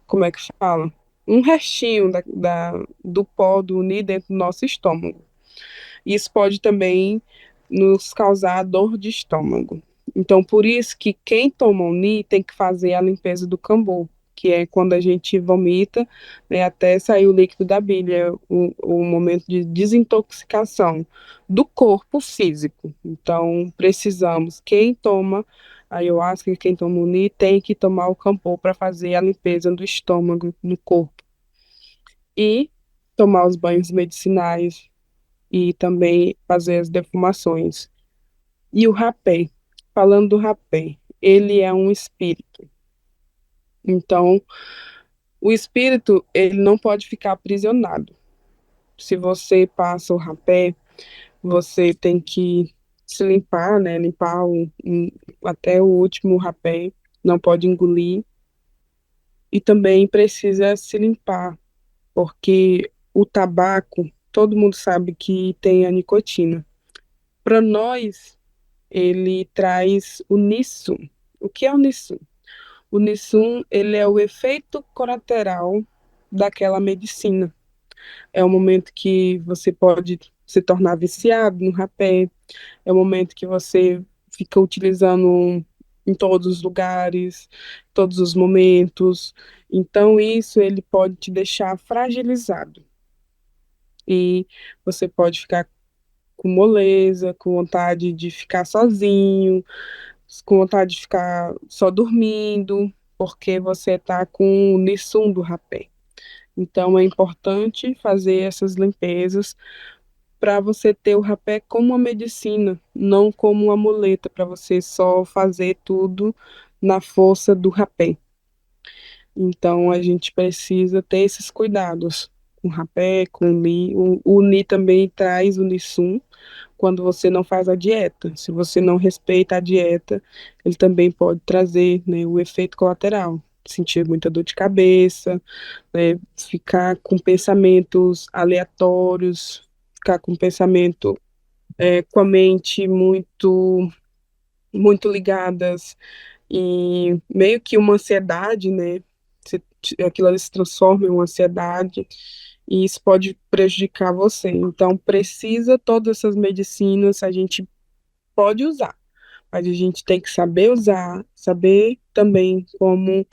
como é que fala? Um restinho do pó do Uni dentro do nosso estômago. Isso pode também nos causar dor de estômago. Então, por isso que quem toma Uni tem que fazer a limpeza do cambô, que é quando a gente vomita, né, até sair o líquido da bilha, o momento de desintoxicação do corpo físico. Então, precisamos, quem toma ayahuasca, quem toma Uni, tem que tomar o cambô para fazer a limpeza do estômago no corpo. E tomar os banhos medicinais, e também fazer as defumações. E o rapé, falando do rapé, ele é um espírito. Então, o espírito, ele não pode ficar aprisionado. Se você passa o rapé, você tem que se limpar, né? Limpar até o último rapé, não pode engolir. E também precisa se limpar, porque o tabaco, todo mundo sabe que tem a nicotina. Para nós, ele traz o Nisso. O que é o Nisso? O Nisso, ele é o efeito colateral daquela medicina. É o momento que você pode se tornar viciado no rapé, é o momento que você fica utilizando em todos os lugares, todos os momentos. Então, isso ele pode te deixar fragilizado. E você pode ficar com moleza, com vontade de ficar sozinho, com vontade de ficar só dormindo, porque você está com o Nissum do rapé. Então, é importante fazer essas limpezas para você ter o rapé como uma medicina, não como uma muleta, para você só fazer tudo na força do rapé. Então, a gente precisa ter esses cuidados com o rapé, com o Ni. O Ni também traz o Nissun quando você não faz a dieta. Se você não respeita a dieta, ele também pode trazer, né, o efeito colateral. Sentir muita dor de cabeça, né, ficar com pensamentos aleatórios, ficar com pensamento, com a mente muito ligadas e meio que uma ansiedade, né? Aquilo ali se transforma em uma ansiedade e isso pode prejudicar você. Então, precisa todas essas medicinas, a gente pode usar, mas a gente tem que saber usar, saber também como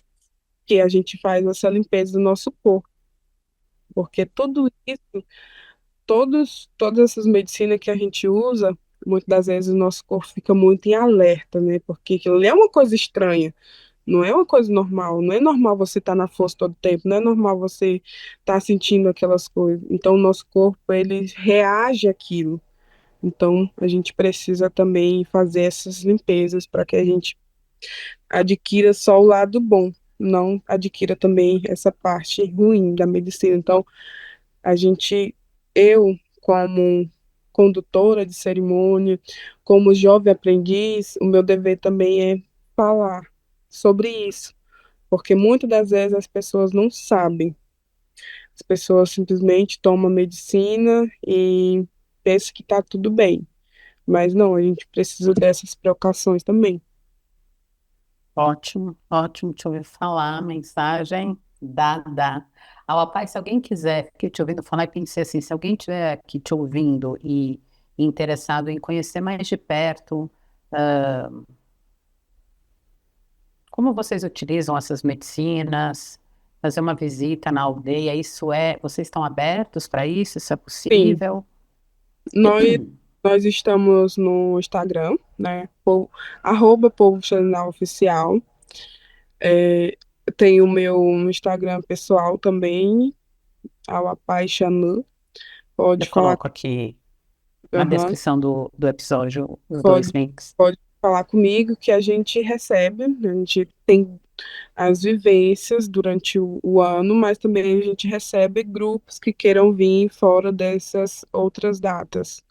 que a gente faz essa limpeza do nosso corpo, porque tudo isso, todas essas medicinas que a gente usa, muitas das vezes o nosso corpo fica muito em alerta, né? Porque aquilo ali é uma coisa estranha. Não é uma coisa normal, não é normal você estar na força todo tempo, não é normal você estar sentindo aquelas coisas. Então, o nosso corpo, ele reage àquilo. Então, a gente precisa também fazer essas limpezas para que a gente adquira só o lado bom, não adquira também essa parte ruim da medicina. Então, a gente, eu, como condutora de cerimônia, como jovem aprendiz, o meu dever também é falar sobre isso, porque muitas das vezes as pessoas não sabem. As pessoas simplesmente tomam medicina e pensam que está tudo bem. Mas não, a gente precisa dessas precauções também. Ótimo, ótimo te ouvir falar, mensagem dada. Ao pai, se alguém quiser, fiquei te ouvindo falar e pensei assim, se alguém estiver aqui te ouvindo e interessado em conhecer mais de perto, ah, como vocês utilizam essas medicinas, fazer uma visita na aldeia, vocês estão abertos para isso? Isso é Sim, possível? nós, nós estamos no Instagram, né? Povo Xanal Oficial. É, tem o meu Instagram pessoal também, Alapai Xanã. Eu Pode falar, coloco aqui na aham, descrição do episódio os dois pode, links. pode falar comigo que a gente recebe, a gente tem as vivências durante o ano, mas também a gente recebe grupos que queiram vir fora dessas outras datas.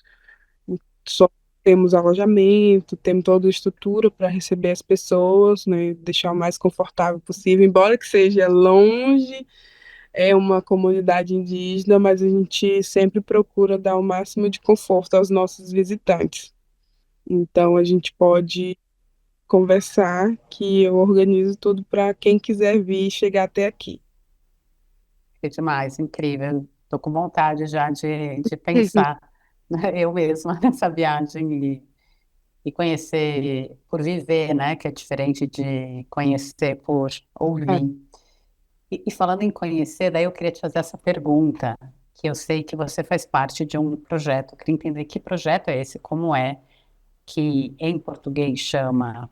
Só temos alojamento, temos toda a estrutura para receber as pessoas, né, deixar o mais confortável possível, embora que seja longe, é uma comunidade indígena, mas a gente sempre procura dar o máximo de conforto aos nossos visitantes. Então a gente pode conversar que eu organizo tudo para quem quiser vir e chegar até aqui. Que demais, incrível. Estou com vontade já de pensar, né, eu mesma nessa viagem e conhecer por viver, né? Que é diferente de conhecer por Ah, ouvir. E falando em conhecer, daí eu queria te fazer essa pergunta, que eu sei que você faz parte de um projeto. Eu queria entender que projeto é esse, como é que em português chama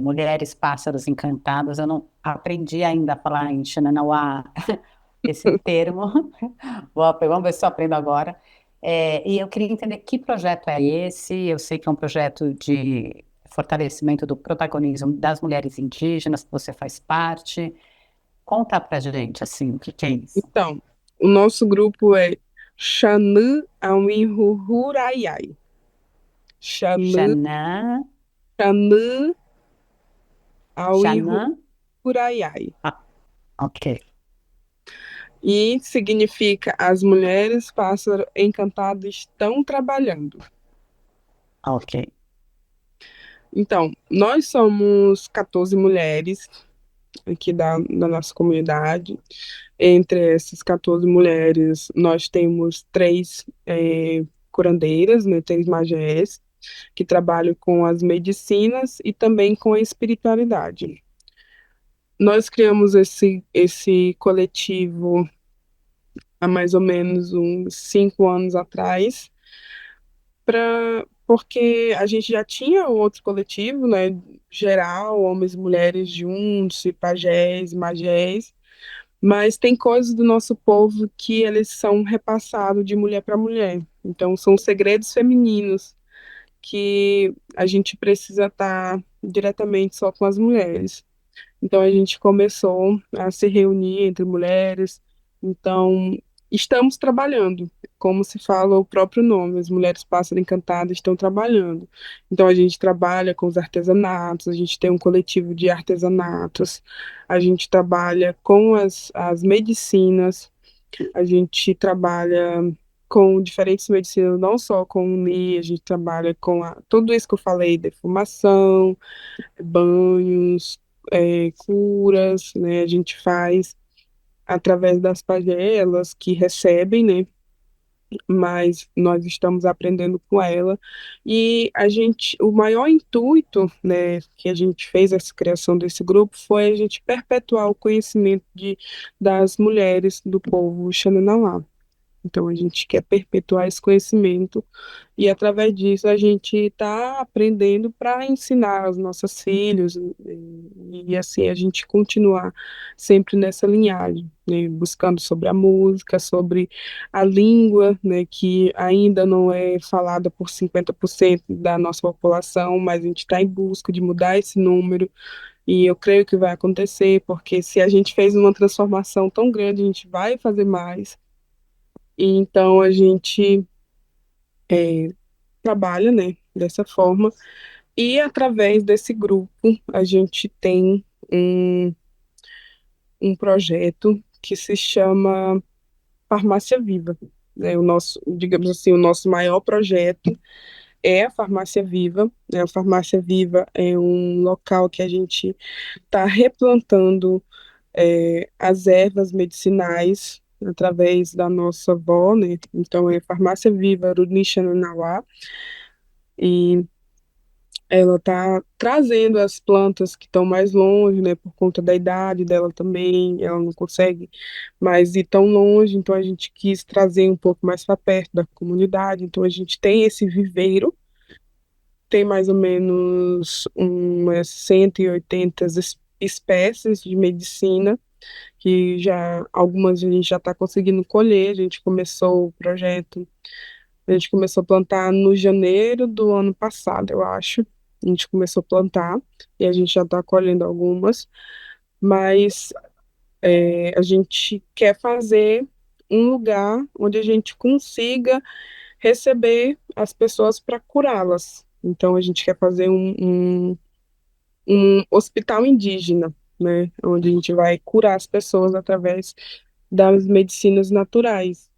Mulheres Pássaros Encantados. Eu não aprendi ainda a falar em Xananauá esse termo. Vamos ver se eu aprendo agora. E eu queria entender que projeto é esse. Eu sei que é um projeto de fortalecimento do protagonismo das mulheres indígenas, que você faz parte. Conta pra gente, assim, o que que é isso? então, o nosso grupo é Xanã Awinhuraiai. Xanã, Xanã, Xanã Xanã, Awinhuraiai. ah, ok, E significa as mulheres pássaro encantado estão trabalhando. ok. Então, nós somos 14 mulheres aqui da nossa comunidade. Entre essas 14 mulheres, nós temos três curandeiras, né, três magés, que trabalham com as medicinas e também com a espiritualidade. Nós criamos esse coletivo há mais ou menos uns 5 anos atrás, porque a gente já tinha outro coletivo, né, geral, homens e mulheres juntos, e pajés, magés, mas tem coisas do nosso povo que eles são repassados de mulher para mulher. Então, são segredos femininos que a gente precisa estar diretamente só com as mulheres. Então a gente começou a se reunir entre mulheres. Então estamos trabalhando, como se fala o próprio nome, as mulheres Pássaro Encantado estão trabalhando. Então a gente trabalha com os artesanatos, a gente tem um coletivo de artesanatos, a gente trabalha com as medicinas, a gente trabalha com diferentes medicinas, não só com o NI, a gente trabalha com tudo isso que eu falei, defumação, banhos, curas, né? A gente faz através das pagelas que recebem, né? Mas nós estamos aprendendo com ela e o maior intuito, né, que a gente fez essa criação desse grupo foi a gente perpetuar o conhecimento das mulheres do povo Xananauá. Então, a gente quer perpetuar esse conhecimento e, através disso, a gente está aprendendo para ensinar os nossos filhos e, assim, a gente continuar sempre nessa linhagem, né? Buscando sobre a música, sobre a língua, né? Que ainda não é falada por 50% da nossa população, mas a gente está em busca de mudar esse número e eu creio que vai acontecer, porque se a gente fez uma transformação tão grande, a gente vai fazer mais. E então a gente é, trabalha, né, dessa forma. E através desse grupo a gente tem um, um projeto que se chama Farmácia Viva. Né? O nosso, digamos assim, o nosso maior projeto é a Farmácia Viva. Né? A Farmácia Viva é um local que a gente está replantando as ervas medicinais através da nossa avó, né? Então é Farmácia Viva Runixananauá, e ela está trazendo as plantas que estão mais longe, né? Por conta da idade dela também, ela não consegue mais ir tão longe, então a gente quis trazer um pouco mais para perto da comunidade, então a gente tem esse viveiro, tem mais ou menos umas 180 espécies de medicina que já algumas a gente já está conseguindo colher. A gente começou o projeto, a gente começou a plantar no janeiro do ano passado, eu acho. A gente começou a plantar e a gente já está colhendo algumas, mas a gente quer fazer um lugar onde a gente consiga receber as pessoas para curá-las. Então a gente quer fazer um hospital indígena, né, onde a gente vai curar as pessoas através das medicinas naturais.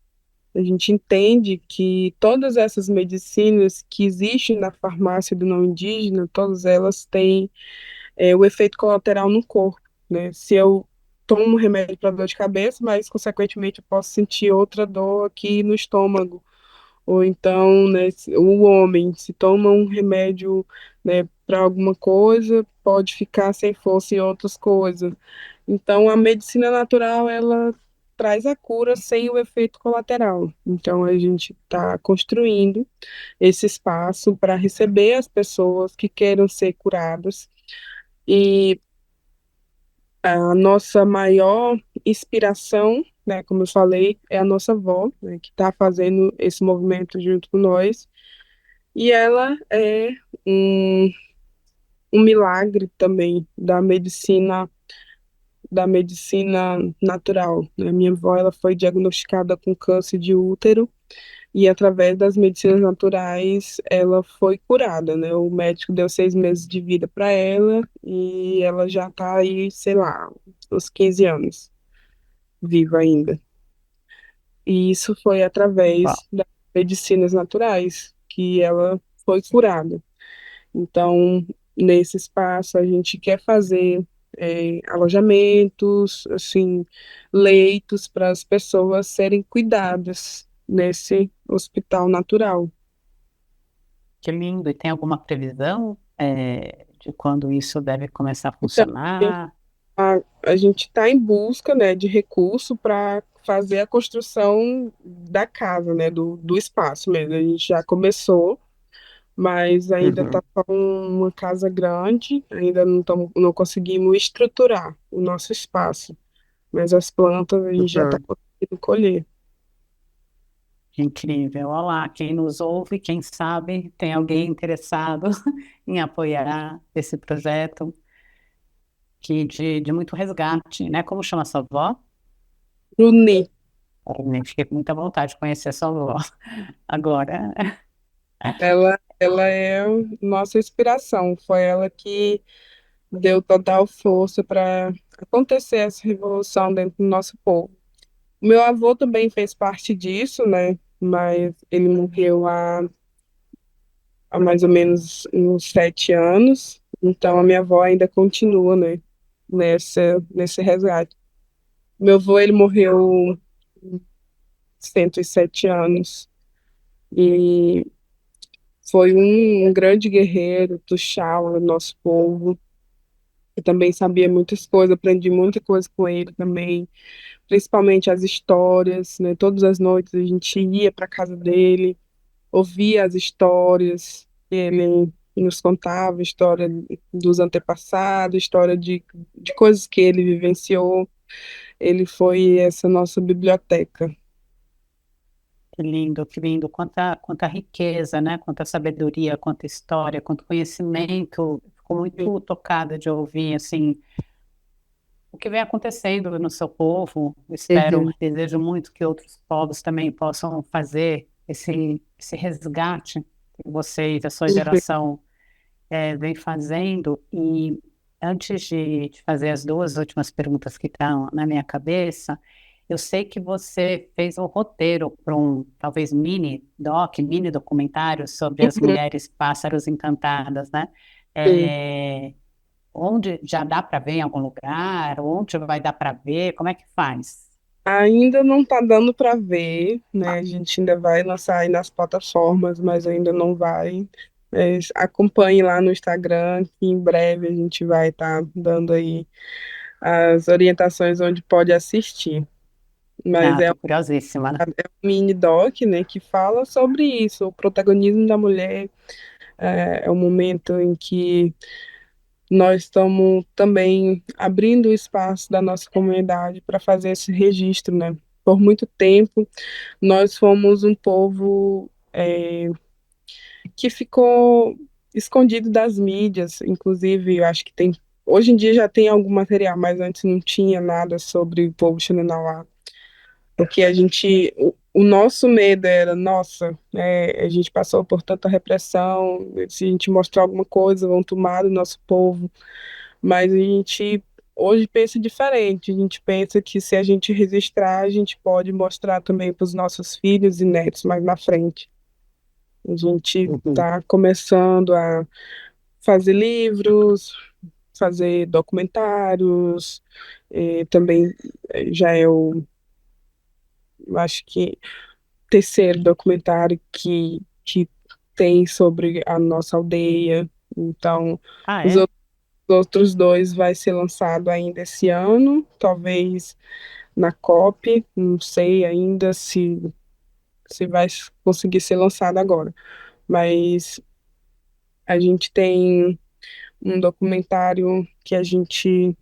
A gente entende que todas essas medicinas que existem na farmácia do não indígena, todas elas têm o efeito colateral no corpo, né? Se eu tomo um remédio para dor de cabeça, mas consequentemente eu posso sentir outra dor aqui no estômago. Ou então, né, o homem, se toma um remédio, né, para alguma coisa, pode ficar sem força em outras coisas. Então, a medicina natural, ela traz a cura sem o efeito colateral. Então, a gente está construindo esse espaço para receber as pessoas que queiram ser curadas. E a nossa maior inspiração, né, como eu falei, é a nossa avó, né, que está fazendo esse movimento junto com nós. E ela é um, um milagre também da medicina natural. Né? Minha avó, ela foi diagnosticada com câncer de útero e através das medicinas naturais ela foi curada, né? O médico deu 6 meses de vida para ela e ela já está aí, sei lá, uns 15 anos viva ainda. E isso foi Bom, através das medicinas naturais que ela foi curada. Então, nesse espaço, a gente quer fazer alojamentos, assim, leitos para as pessoas serem cuidadas nesse hospital natural. que lindo. E tem alguma previsão, de quando isso deve começar a Então, funcionar? a gente está em busca, né, de recurso para fazer a construção da casa, né, do espaço mesmo. A gente já começou, mas ainda está Uhum, só uma casa grande, ainda não conseguimos estruturar o nosso espaço, mas as plantas a gente já está uhum. conseguindo colher. Incrível. Olá, quem nos ouve, quem sabe tem alguém interessado em apoiar esse projeto. de muito resgate, né? Como chama sua avó? Bruni, Eu nem fiquei com muita vontade de conhecer sua avó. Agora, ela é nossa inspiração. Foi ela que deu total força para acontecer essa revolução dentro do nosso povo. O meu avô também fez parte disso, né? Mas ele morreu há mais ou menos uns 7 anos. Então a minha avó ainda continua, né? Nesse resgate. Meu avô, ele morreu com 107 anos e foi um grande guerreiro do Xau, nosso povo. Eu também sabia muitas coisas, aprendi muita coisa com ele também, principalmente as histórias, né? Todas as noites a gente ia para casa dele, ouvia as histórias que ele nos contava, história dos antepassados, história de coisas que ele vivenciou. Ele foi essa nossa biblioteca. que lindo, que lindo. Quanta riqueza, né? Quanta sabedoria, quanta história, quanto conhecimento. Fico muito tocada de ouvir, assim, o que vem acontecendo no seu povo. Espero, Uhum. desejo muito que outros povos também possam fazer esse resgate que vocês, a sua Uhum. geração, vem fazendo. E antes de fazer as duas últimas perguntas que estão na minha cabeça, eu sei que você fez um roteiro para um, talvez, mini documentário sobre as Uhum. mulheres pássaros encantadas, né? Sim. É, onde já dá para ver em algum lugar? Onde vai dar para ver? Como é que faz? Ainda não está dando para ver, né? A gente ainda vai lançar aí nas plataformas, mas ainda não vai. Acompanhe lá no Instagram, que em breve a gente vai estar dando aí as orientações onde pode assistir. Mas Ah, estou curiosíssima, né? é um mini doc, né, que fala sobre isso, o protagonismo da mulher. É o momento em que nós estamos também abrindo o espaço da nossa comunidade para fazer esse registro, né? Por muito tempo, nós fomos um povo que ficou escondido das mídias, inclusive, eu acho que tem. Hoje em dia já tem algum material, mas antes não tinha nada sobre o povo Xananauá. Porque o nosso medo era, nossa, a gente passou por tanta repressão, se a gente mostrar alguma coisa, vão tomar o nosso povo. Mas a gente hoje pensa diferente. A gente pensa que se a gente registrar, a gente pode mostrar também para os nossos filhos e netos mais na frente. A gente Uhum. está começando a fazer livros, fazer documentários, também já é eu acho que terceiro documentário que tem sobre a nossa aldeia. Então, Ah, os é? outros dois vai ser lançado ainda esse ano, talvez na COP, não sei ainda se vai conseguir ser lançado agora. Mas a gente tem um documentário que a gente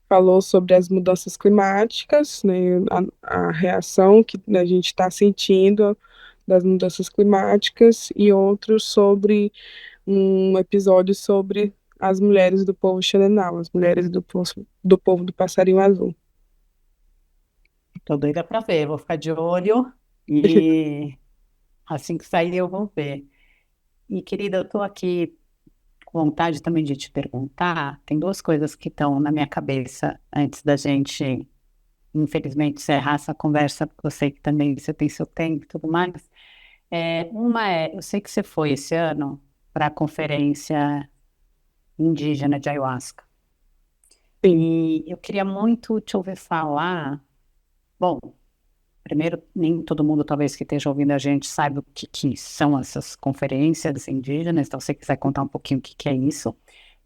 falou sobre as mudanças climáticas, né, a reação que a gente está sentindo das mudanças climáticas, e outro sobre um episódio sobre as mulheres do povo Xananau, as mulheres do povo do Passarinho Azul. Tô doida para ver, vou ficar de olho e assim que sair eu vou ver. E, querida, eu tô aqui com vontade também de te perguntar. Tem duas coisas que estão na minha cabeça antes da gente, infelizmente, encerrar essa conversa, porque eu sei que também você tem seu tempo e tudo mais. Uma eu sei que você foi esse ano para a conferência indígena de ayahuasca. Sim, E eu queria muito te ouvir falar. Bom, primeiro, nem todo mundo, talvez, que esteja ouvindo a gente, saiba o que são essas conferências indígenas, então, se você quiser contar um pouquinho o que é isso.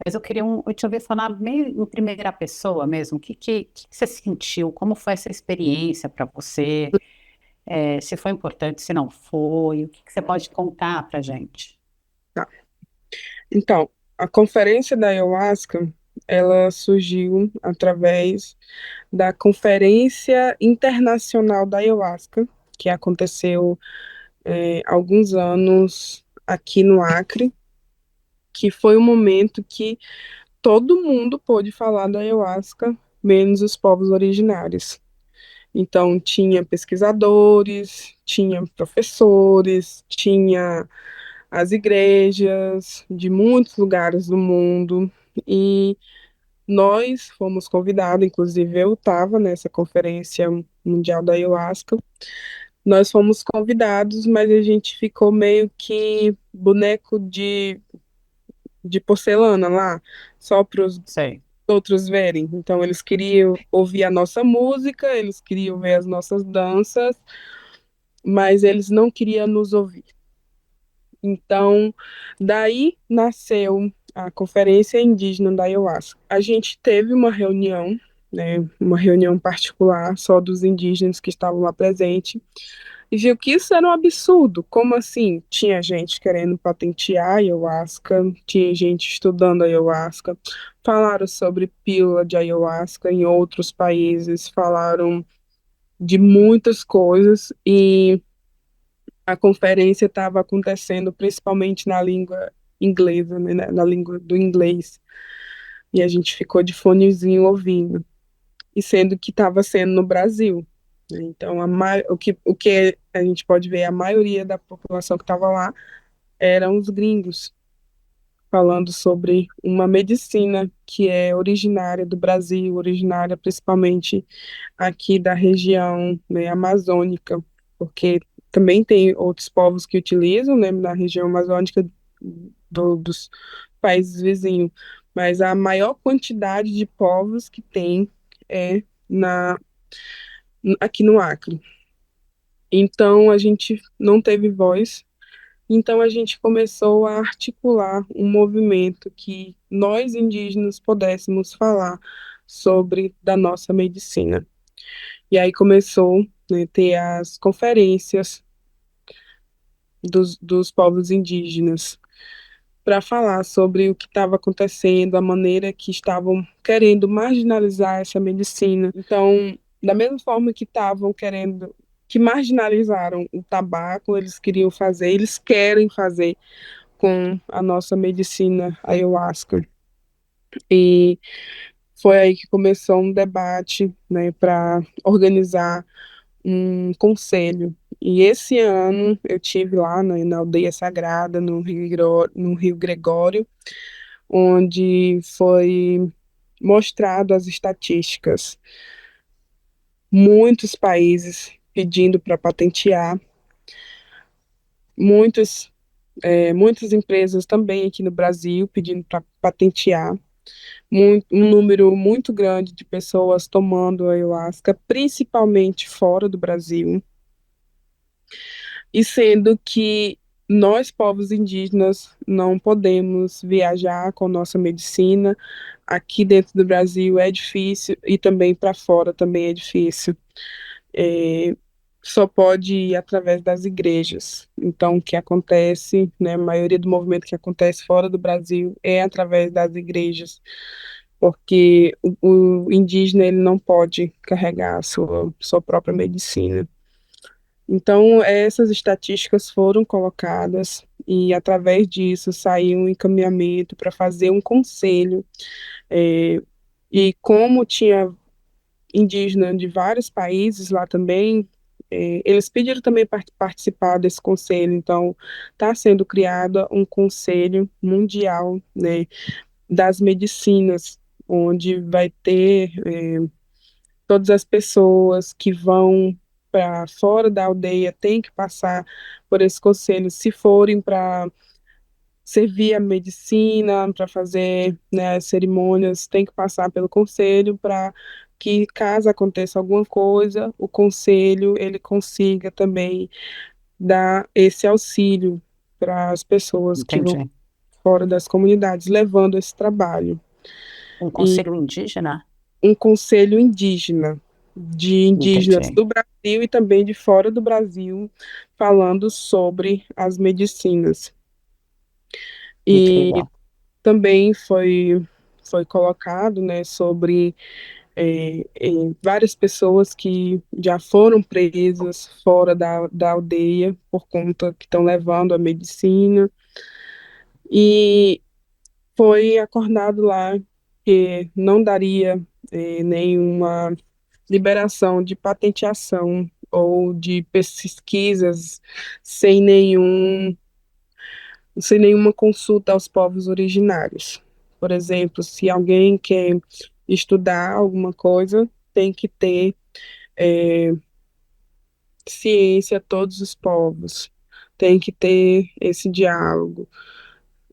Mas eu queria eu te ouvir falar meio em primeira pessoa mesmo, o que você sentiu, como foi essa experiência para você, se foi importante, se não foi, o que você pode contar para gente? tá. Então, a conferência da ayahuasca, ela surgiu através da Conferência Internacional da Ayahuasca, que aconteceu há alguns anos aqui no Acre, que foi um momento que todo mundo pôde falar da ayahuasca, menos os povos originários. Então, tinha pesquisadores, tinha professores, tinha as igrejas de muitos lugares do mundo, e nós fomos convidados, inclusive eu estava nessa conferência mundial da ayahuasca. Nós fomos convidados, mas a gente ficou meio que boneco de porcelana lá, só para os Sei. outros verem. Então, eles queriam ouvir a nossa música, eles queriam ver as nossas danças, mas eles não queriam nos ouvir. Então, daí nasceu a Conferência Indígena da Ayahuasca. A gente teve uma reunião, né, uma reunião particular só dos indígenas que estavam lá presentes, e viu que isso era um absurdo. Como assim? Tinha gente querendo patentear a ayahuasca, tinha gente estudando a ayahuasca, falaram sobre pílula de ayahuasca em outros países, falaram de muitas coisas, e a conferência estava acontecendo principalmente na língua inglesa, né, na língua do inglês, e a gente ficou de fonezinho ouvindo, e sendo que estava sendo no Brasil, né. Então, o que a gente pode ver, a maioria da população que estava lá eram os gringos, falando sobre uma medicina que é originária do Brasil, originária principalmente aqui da região, né, amazônica, porque também tem outros povos que utilizam, né, na região amazônica dos países vizinhos, mas a maior quantidade de povos que tem é na, aqui no Acre. Então a gente não teve voz, então a gente começou a articular um movimento que nós indígenas pudéssemos falar sobre da nossa medicina. E aí começou, né, ter as conferências dos povos indígenas para falar sobre o que estava acontecendo, a maneira que estavam querendo marginalizar essa medicina. Então, da mesma forma que estavam querendo, que marginalizaram o tabaco, eles queriam fazer, eles querem fazer com a nossa medicina ayahuasca. E foi aí que começou um debate, né, para organizar um conselho. E esse ano eu tive lá na Aldeia Sagrada, no Rio Gregório, onde foi mostrado as estatísticas. Muitos países pedindo para patentear, muitos, muitas empresas também aqui no Brasil pedindo para patentear, um número muito grande de pessoas tomando ayahuasca, principalmente fora do Brasil. E sendo que nós, povos indígenas, não podemos viajar com nossa medicina, aqui dentro do Brasil é difícil e também para fora também é difícil. É, só pode ir através das igrejas. Então, o que acontece, né, a maioria do movimento que acontece fora do Brasil é através das igrejas, porque o indígena ele não pode carregar a sua própria medicina. Então, essas estatísticas foram colocadas e, através disso, saiu um encaminhamento para fazer um conselho. eh, e como tinha indígena de vários países lá também, eles pediram também para participar desse conselho. Então, está sendo criado um conselho mundial, né, das medicinas, onde vai ter todas as pessoas que vão para fora da aldeia têm que passar por esse conselho, se forem para servir a medicina, para fazer, né, as cerimônias, tem que passar pelo conselho para que, caso aconteça alguma coisa, o conselho ele consiga também dar esse auxílio para as pessoas que vão Entendi. fora das comunidades, levando esse trabalho. Um E conselho indígena? um conselho indígena, de indígenas Entendi. do Brasil e também de fora do Brasil, falando sobre as medicinas. Muito E legal. também foi colocado, né, sobre várias pessoas que já foram presas fora da aldeia por conta que estão levando a medicina. E foi acordado lá que não daria nenhuma liberação de patenteação ou de pesquisas sem sem nenhuma consulta aos povos originários. Por exemplo, se alguém quer estudar alguma coisa, tem que ter é, ciência a todos os povos, tem que ter esse diálogo.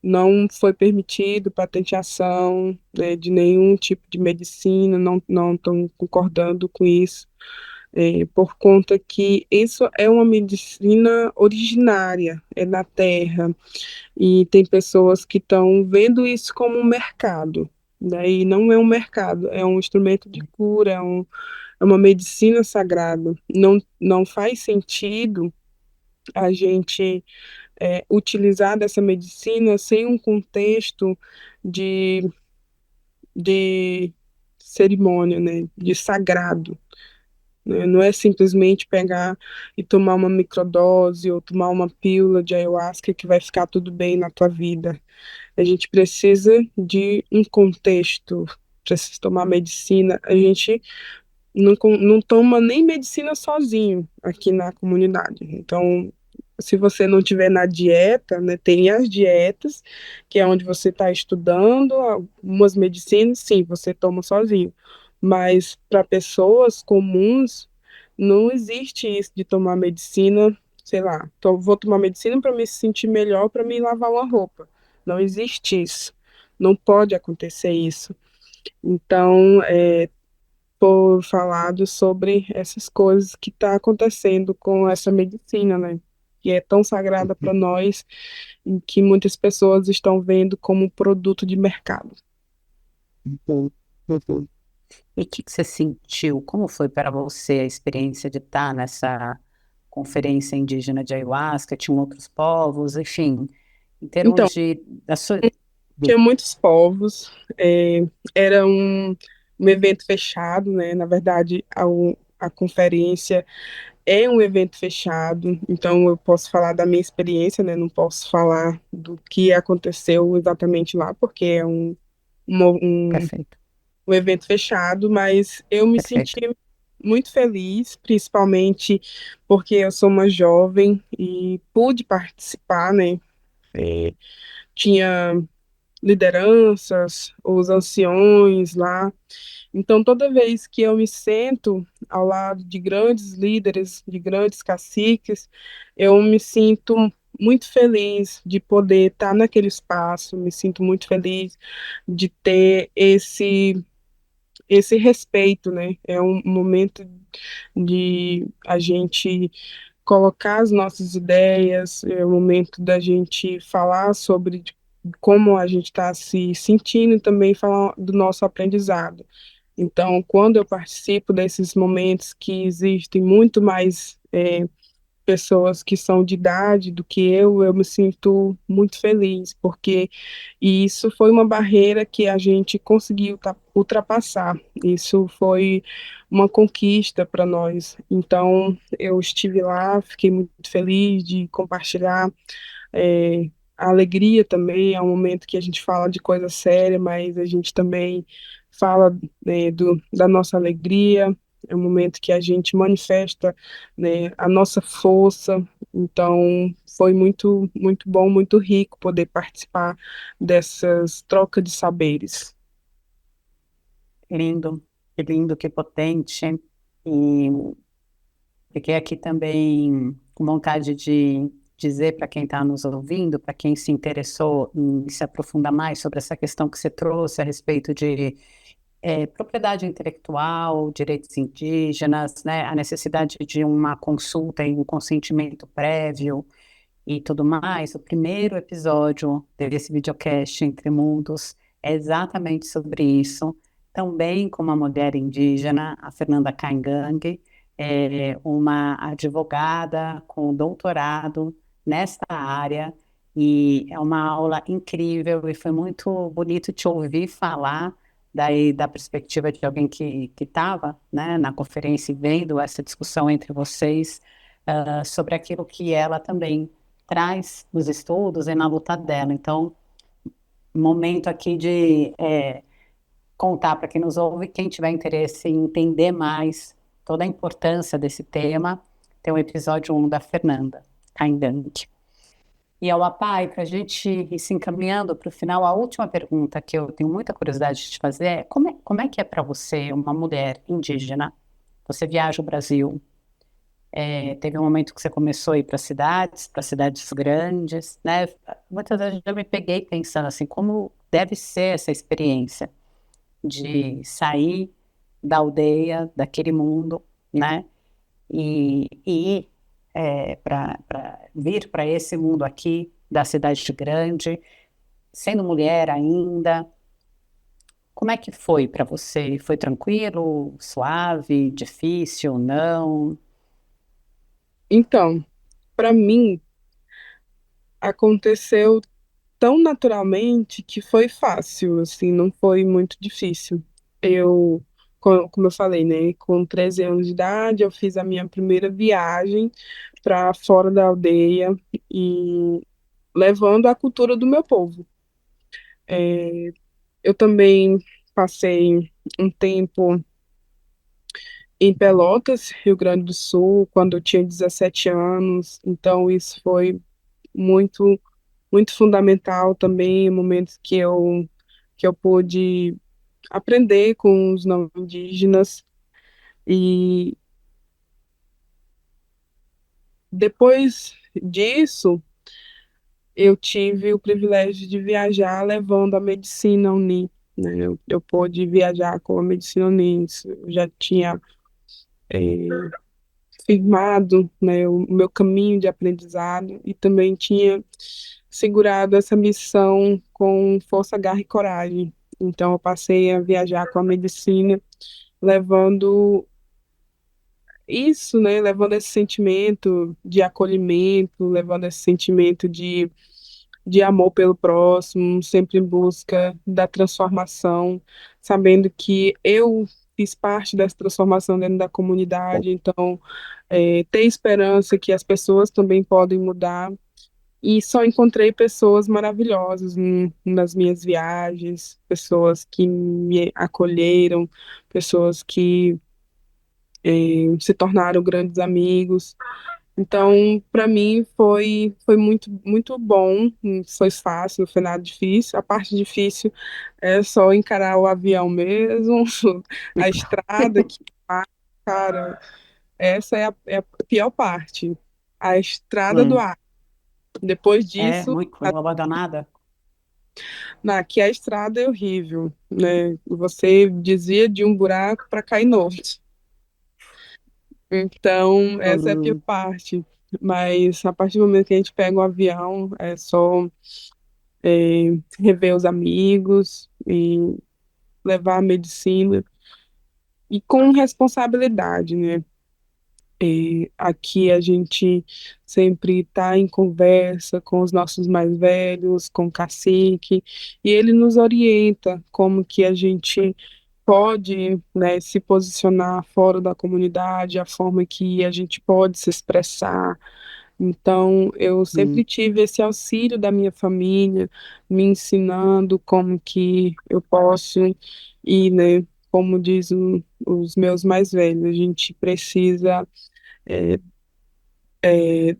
Não foi permitido patenteação, né, de nenhum tipo de medicina, não estão concordando com isso, por conta que isso é uma medicina originária, é da terra, e tem pessoas que estão vendo isso como um mercado, né, e não é um mercado, é um instrumento de cura, é uma medicina sagrada. Não faz sentido a gente utilizar dessa medicina sem um contexto de, de cerimônia, né, de sagrado, né? Não é simplesmente pegar e tomar uma microdose ou tomar uma pílula de ayahuasca que vai ficar tudo bem na tua vida. A gente precisa de um contexto, precisa tomar medicina. A gente não toma nem medicina sozinho aqui na comunidade. Então, se você não tiver na dieta, né, tem as dietas, que é onde você está estudando algumas medicinas, sim, você toma sozinho. Mas para pessoas comuns, não existe isso de tomar medicina, sei lá, vou tomar medicina para me sentir melhor, para me lavar uma roupa. Não existe isso. Não pode acontecer isso. Então, por falado sobre essas coisas que está acontecendo com essa medicina, né? Que é tão sagrada para nós e que muitas pessoas estão vendo como um produto de mercado. Uhum, uhum. E o que que você sentiu? Como foi para você a experiência de estar nessa conferência indígena de ayahuasca? Tinham outros povos, enfim, em Então, termos de da sua. tinha muitos povos, era um evento fechado, né? Na verdade, a conferência é um evento fechado, então eu posso falar da minha experiência, né? Não posso falar do que aconteceu exatamente lá, porque é Perfeito, um evento fechado, mas eu me senti perfeito. muito feliz, principalmente porque eu sou uma jovem e pude participar, né? É, tinha lideranças, os anciões lá. Então, toda vez que eu me sento ao lado de grandes líderes, de grandes caciques, eu me sinto muito feliz de poder estar naquele espaço, me sinto muito feliz de ter esse respeito, né? É um momento de a gente colocar as nossas ideias, é o momento da gente falar sobre como a gente está se sentindo e também falar do nosso aprendizado. Então, quando eu participo desses momentos que existem muito mais pessoas que são de idade do que eu me sinto muito feliz, porque isso foi uma barreira que a gente conseguiu ultrapassar. Isso foi uma conquista para nós. Então, eu estive lá, fiquei muito feliz de compartilhar. A alegria também é um momento que a gente fala de coisa séria, mas a gente também fala, da nossa alegria. É um momento que a gente manifesta, né, a nossa força. Então, foi muito bom, muito rico poder participar dessas trocas de saberes. Que lindo, que potente. E fiquei aqui também com vontade de dizer para quem está nos ouvindo, para quem se interessou em se aprofundar mais sobre essa questão que você trouxe a respeito de propriedade intelectual, direitos indígenas, né, a necessidade de uma consulta e um consentimento prévio e tudo mais. O primeiro episódio desse videocast Entre Mundos é exatamente sobre isso, também com uma mulher indígena, a Fernanda Caingangue, uma advogada com doutorado nesta área, e é uma aula incrível e foi muito bonito te ouvir falar daí da perspectiva de alguém que estava, né, na conferência e vendo essa discussão entre vocês, sobre aquilo que ela também traz nos estudos e na luta dela. Então, momento aqui de contar para quem nos ouve, quem tiver interesse em entender mais toda a importância desse tema, tem o episódio 1 da Fernanda Caindanque. E ao Apai, para a gente ir se encaminhando para o final, a última pergunta que eu tenho muita curiosidade de te fazer é como é que é para você, uma mulher indígena? Você viaja o Brasil, teve um momento que você começou a ir para cidades grandes, né? Muitas vezes eu me peguei pensando assim, como deve ser essa experiência de sair da aldeia, daquele mundo, né? E ir para vir para esse mundo aqui da cidade grande, sendo mulher ainda. Como é que foi para você? Foi tranquilo, suave, difícil, não? Então, para mim, aconteceu tão naturalmente que foi fácil, assim, não foi muito difícil. Eu, como eu falei, né, com 13 anos de idade, eu fiz a minha primeira viagem para fora da aldeia e levando a cultura do meu povo. É, eu também passei um tempo em Pelotas, Rio Grande do Sul, quando eu tinha 17 anos, então isso foi muito muito fundamental também, momentos que eu pude aprender com os não indígenas e depois disso eu tive o privilégio de viajar levando a medicina Uni, né? Eu pude viajar com a medicina Uni, eu já tinha firmado, né, o meu caminho de aprendizado e também tinha segurado essa missão com força, garra e coragem. Então, eu passei a viajar com a medicina, levando isso, né, levando esse sentimento de acolhimento, levando esse sentimento de amor pelo próximo, sempre em busca da transformação, sabendo que eu fiz parte dessa transformação dentro da comunidade, então ter esperança que as pessoas também podem mudar. E só encontrei pessoas maravilhosas nas minhas viagens, pessoas que me acolheram, pessoas que se tornaram grandes amigos. Então, para mim foi muito muito bom, não foi fácil, não foi nada difícil. A parte difícil é só encarar o avião mesmo, a estrada que cara, essa é a pior parte, a estrada do Hum. ar. Depois É disso, muito abandonada? aqui a estrada é horrível, né? Você desvia de um buraco para cair no outro. Então, essa é a pior Hum, parte. Mas a partir do momento que a gente pega o avião, é só rever os amigos e levar a medicina. E com responsabilidade, né? Aqui a gente sempre está em conversa com os nossos mais velhos, com o cacique, e ele nos orienta como que a gente pode, né, se posicionar fora da comunidade, a forma que a gente pode se expressar. Então, eu sempre hum, tive esse auxílio da minha família, me ensinando como que eu posso ir, né, como diz os meus mais velhos, a gente precisa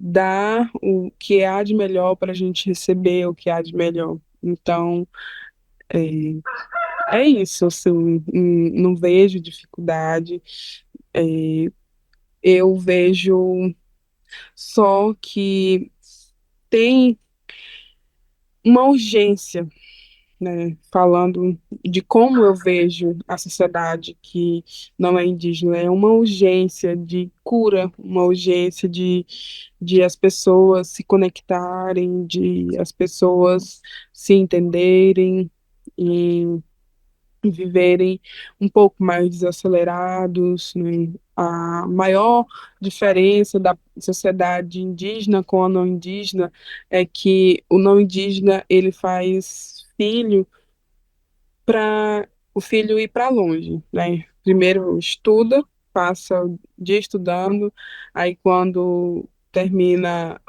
dar o que há de melhor para a gente receber o que há de melhor. Então, é isso, assim, não vejo dificuldade, é, eu vejo só que tem uma urgência, né, falando de como eu vejo a sociedade que não é indígena, é uma urgência de cura, uma urgência de as pessoas se conectarem, de as pessoas se entenderem e viverem um pouco mais desacelerados, né? A maior diferença da sociedade indígena com a não indígena é que o não indígena ele faz filho para o filho ir para longe, né? Primeiro estuda, passa o dia estudando, aí quando termina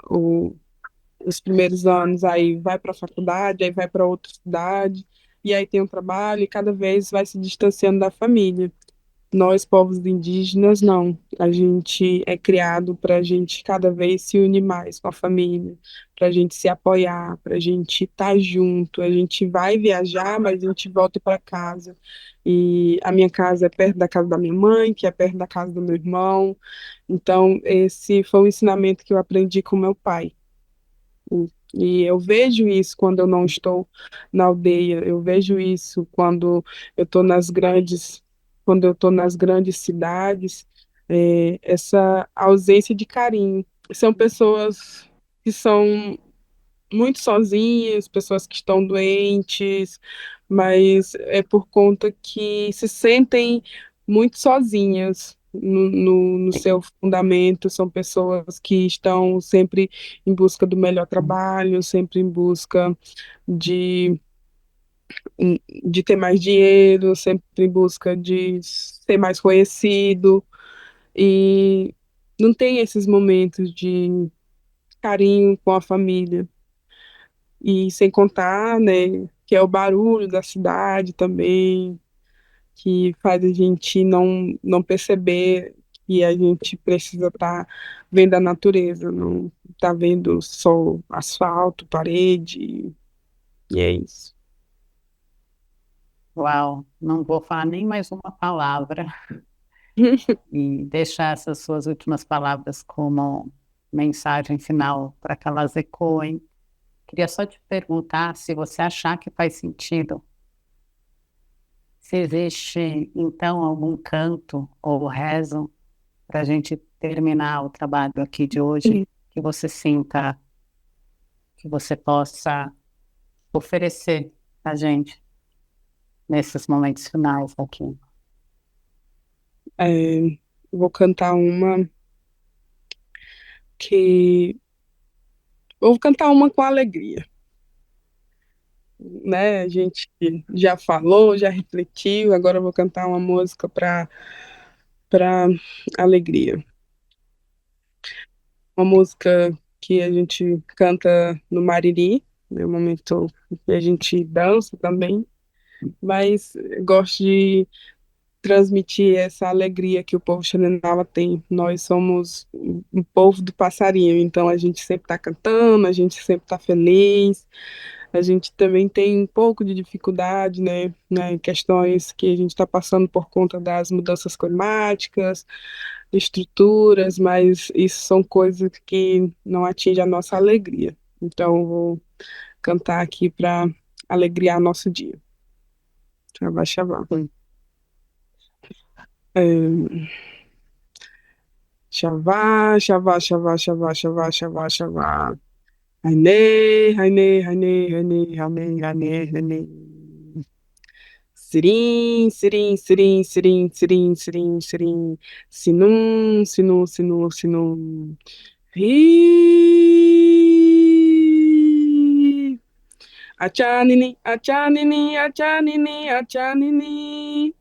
os primeiros anos, aí vai para a faculdade, aí vai para outra cidade, e aí tem um trabalho, e cada vez vai se distanciando da família. Nós, povos indígenas, não. A gente é criado para a gente cada vez se unir mais com a família, para a gente se apoiar, para a gente estar junto. A gente vai viajar, mas a gente volta para casa. E a minha casa é perto da casa da minha mãe, que é perto da casa do meu irmão. Então, esse foi um ensinamento que eu aprendi com meu pai. E eu vejo isso quando eu não estou na aldeia, eu vejo isso eu estou quando eu estou nas grandes cidades, essa ausência de carinho. São pessoas que são muito sozinhas, pessoas que estão doentes, mas é por conta que se sentem muito sozinhas no seu fundamento, são pessoas que estão sempre em busca do melhor trabalho, sempre em busca de, de ter mais dinheiro, sempre em busca de ser mais conhecido, e não tem esses momentos de carinho com a família. E sem contar, né, que é o barulho da cidade também, que faz a gente não perceber que a gente precisa estar vendo a natureza, não tá vendo só asfalto, parede, e é isso. Uau, não vou falar nem mais uma palavra e deixar essas suas últimas palavras como mensagem final para que elas ecoem. Queria só te perguntar se você achar que faz sentido, se existe então algum canto ou rezo para a gente terminar o trabalho aqui de hoje, que você sinta que você possa oferecer a gente nesses momentos finais aqui. É, vou cantar uma que. Vou cantar uma com alegria, né? A gente já falou, já refletiu, agora eu vou cantar uma música para alegria. Uma música que a gente canta no Mariri, é um momento que a gente dança também, mas eu gosto de transmitir essa alegria que o povo Xanenala tem. Nós somos um povo do passarinho, então a gente sempre está cantando, a gente sempre está feliz. A gente também tem um pouco de dificuldade, né, questões que a gente está passando por conta das mudanças climáticas, estruturas, mas isso são coisas que não atingem a nossa alegria. Então, eu vou cantar aqui para alegriar nosso dia. Shabá, shabá. É, shabá, shabá, shabá, shabá, shabá, shabá, shabá. Haine, haine, haine, haine, haine, haine, haine. Sirim, sirim, sirim, sirim, sirim, sirim, sirim. Sinum, sinum, sinum, sinum. Ri. Achanini, achanini, achanini, achanini.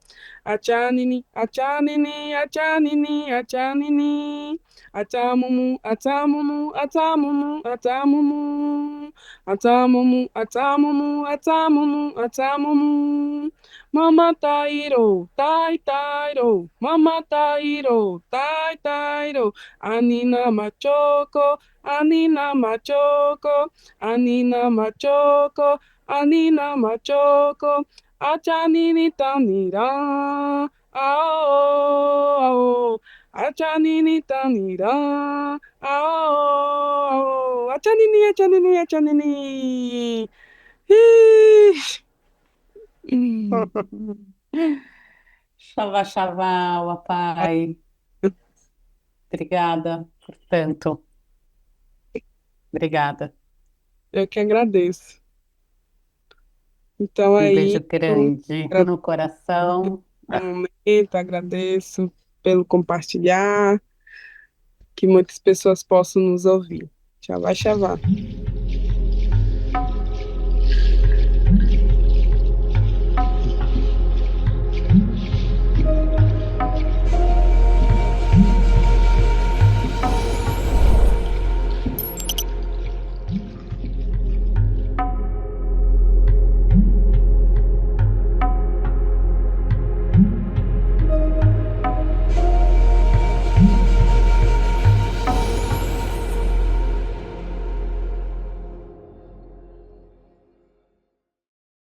Achanini, achanini, achanini, achanini. Atamumu, atamumu, atamumu, atamumu. Atamumu, atamumu, atamumu, atamumu. Mama tairo, tai tairo, mama tairo, tai tairo. Anina machoko, anina machoko, anina machoko, anina machoko. Achanini tanira, ao, ao. Achanini tanira, ao, ao. Achanini, achanini, achanini. Ih, hum. Xavá, xavá, papai. Obrigada por tanto. Obrigada. Eu que agradeço. Então Um aí, beijo eu grande agradeço no coração. o momento, agradeço pelo compartilhar, que muitas pessoas possam nos ouvir. Tchau, vai, Xavá.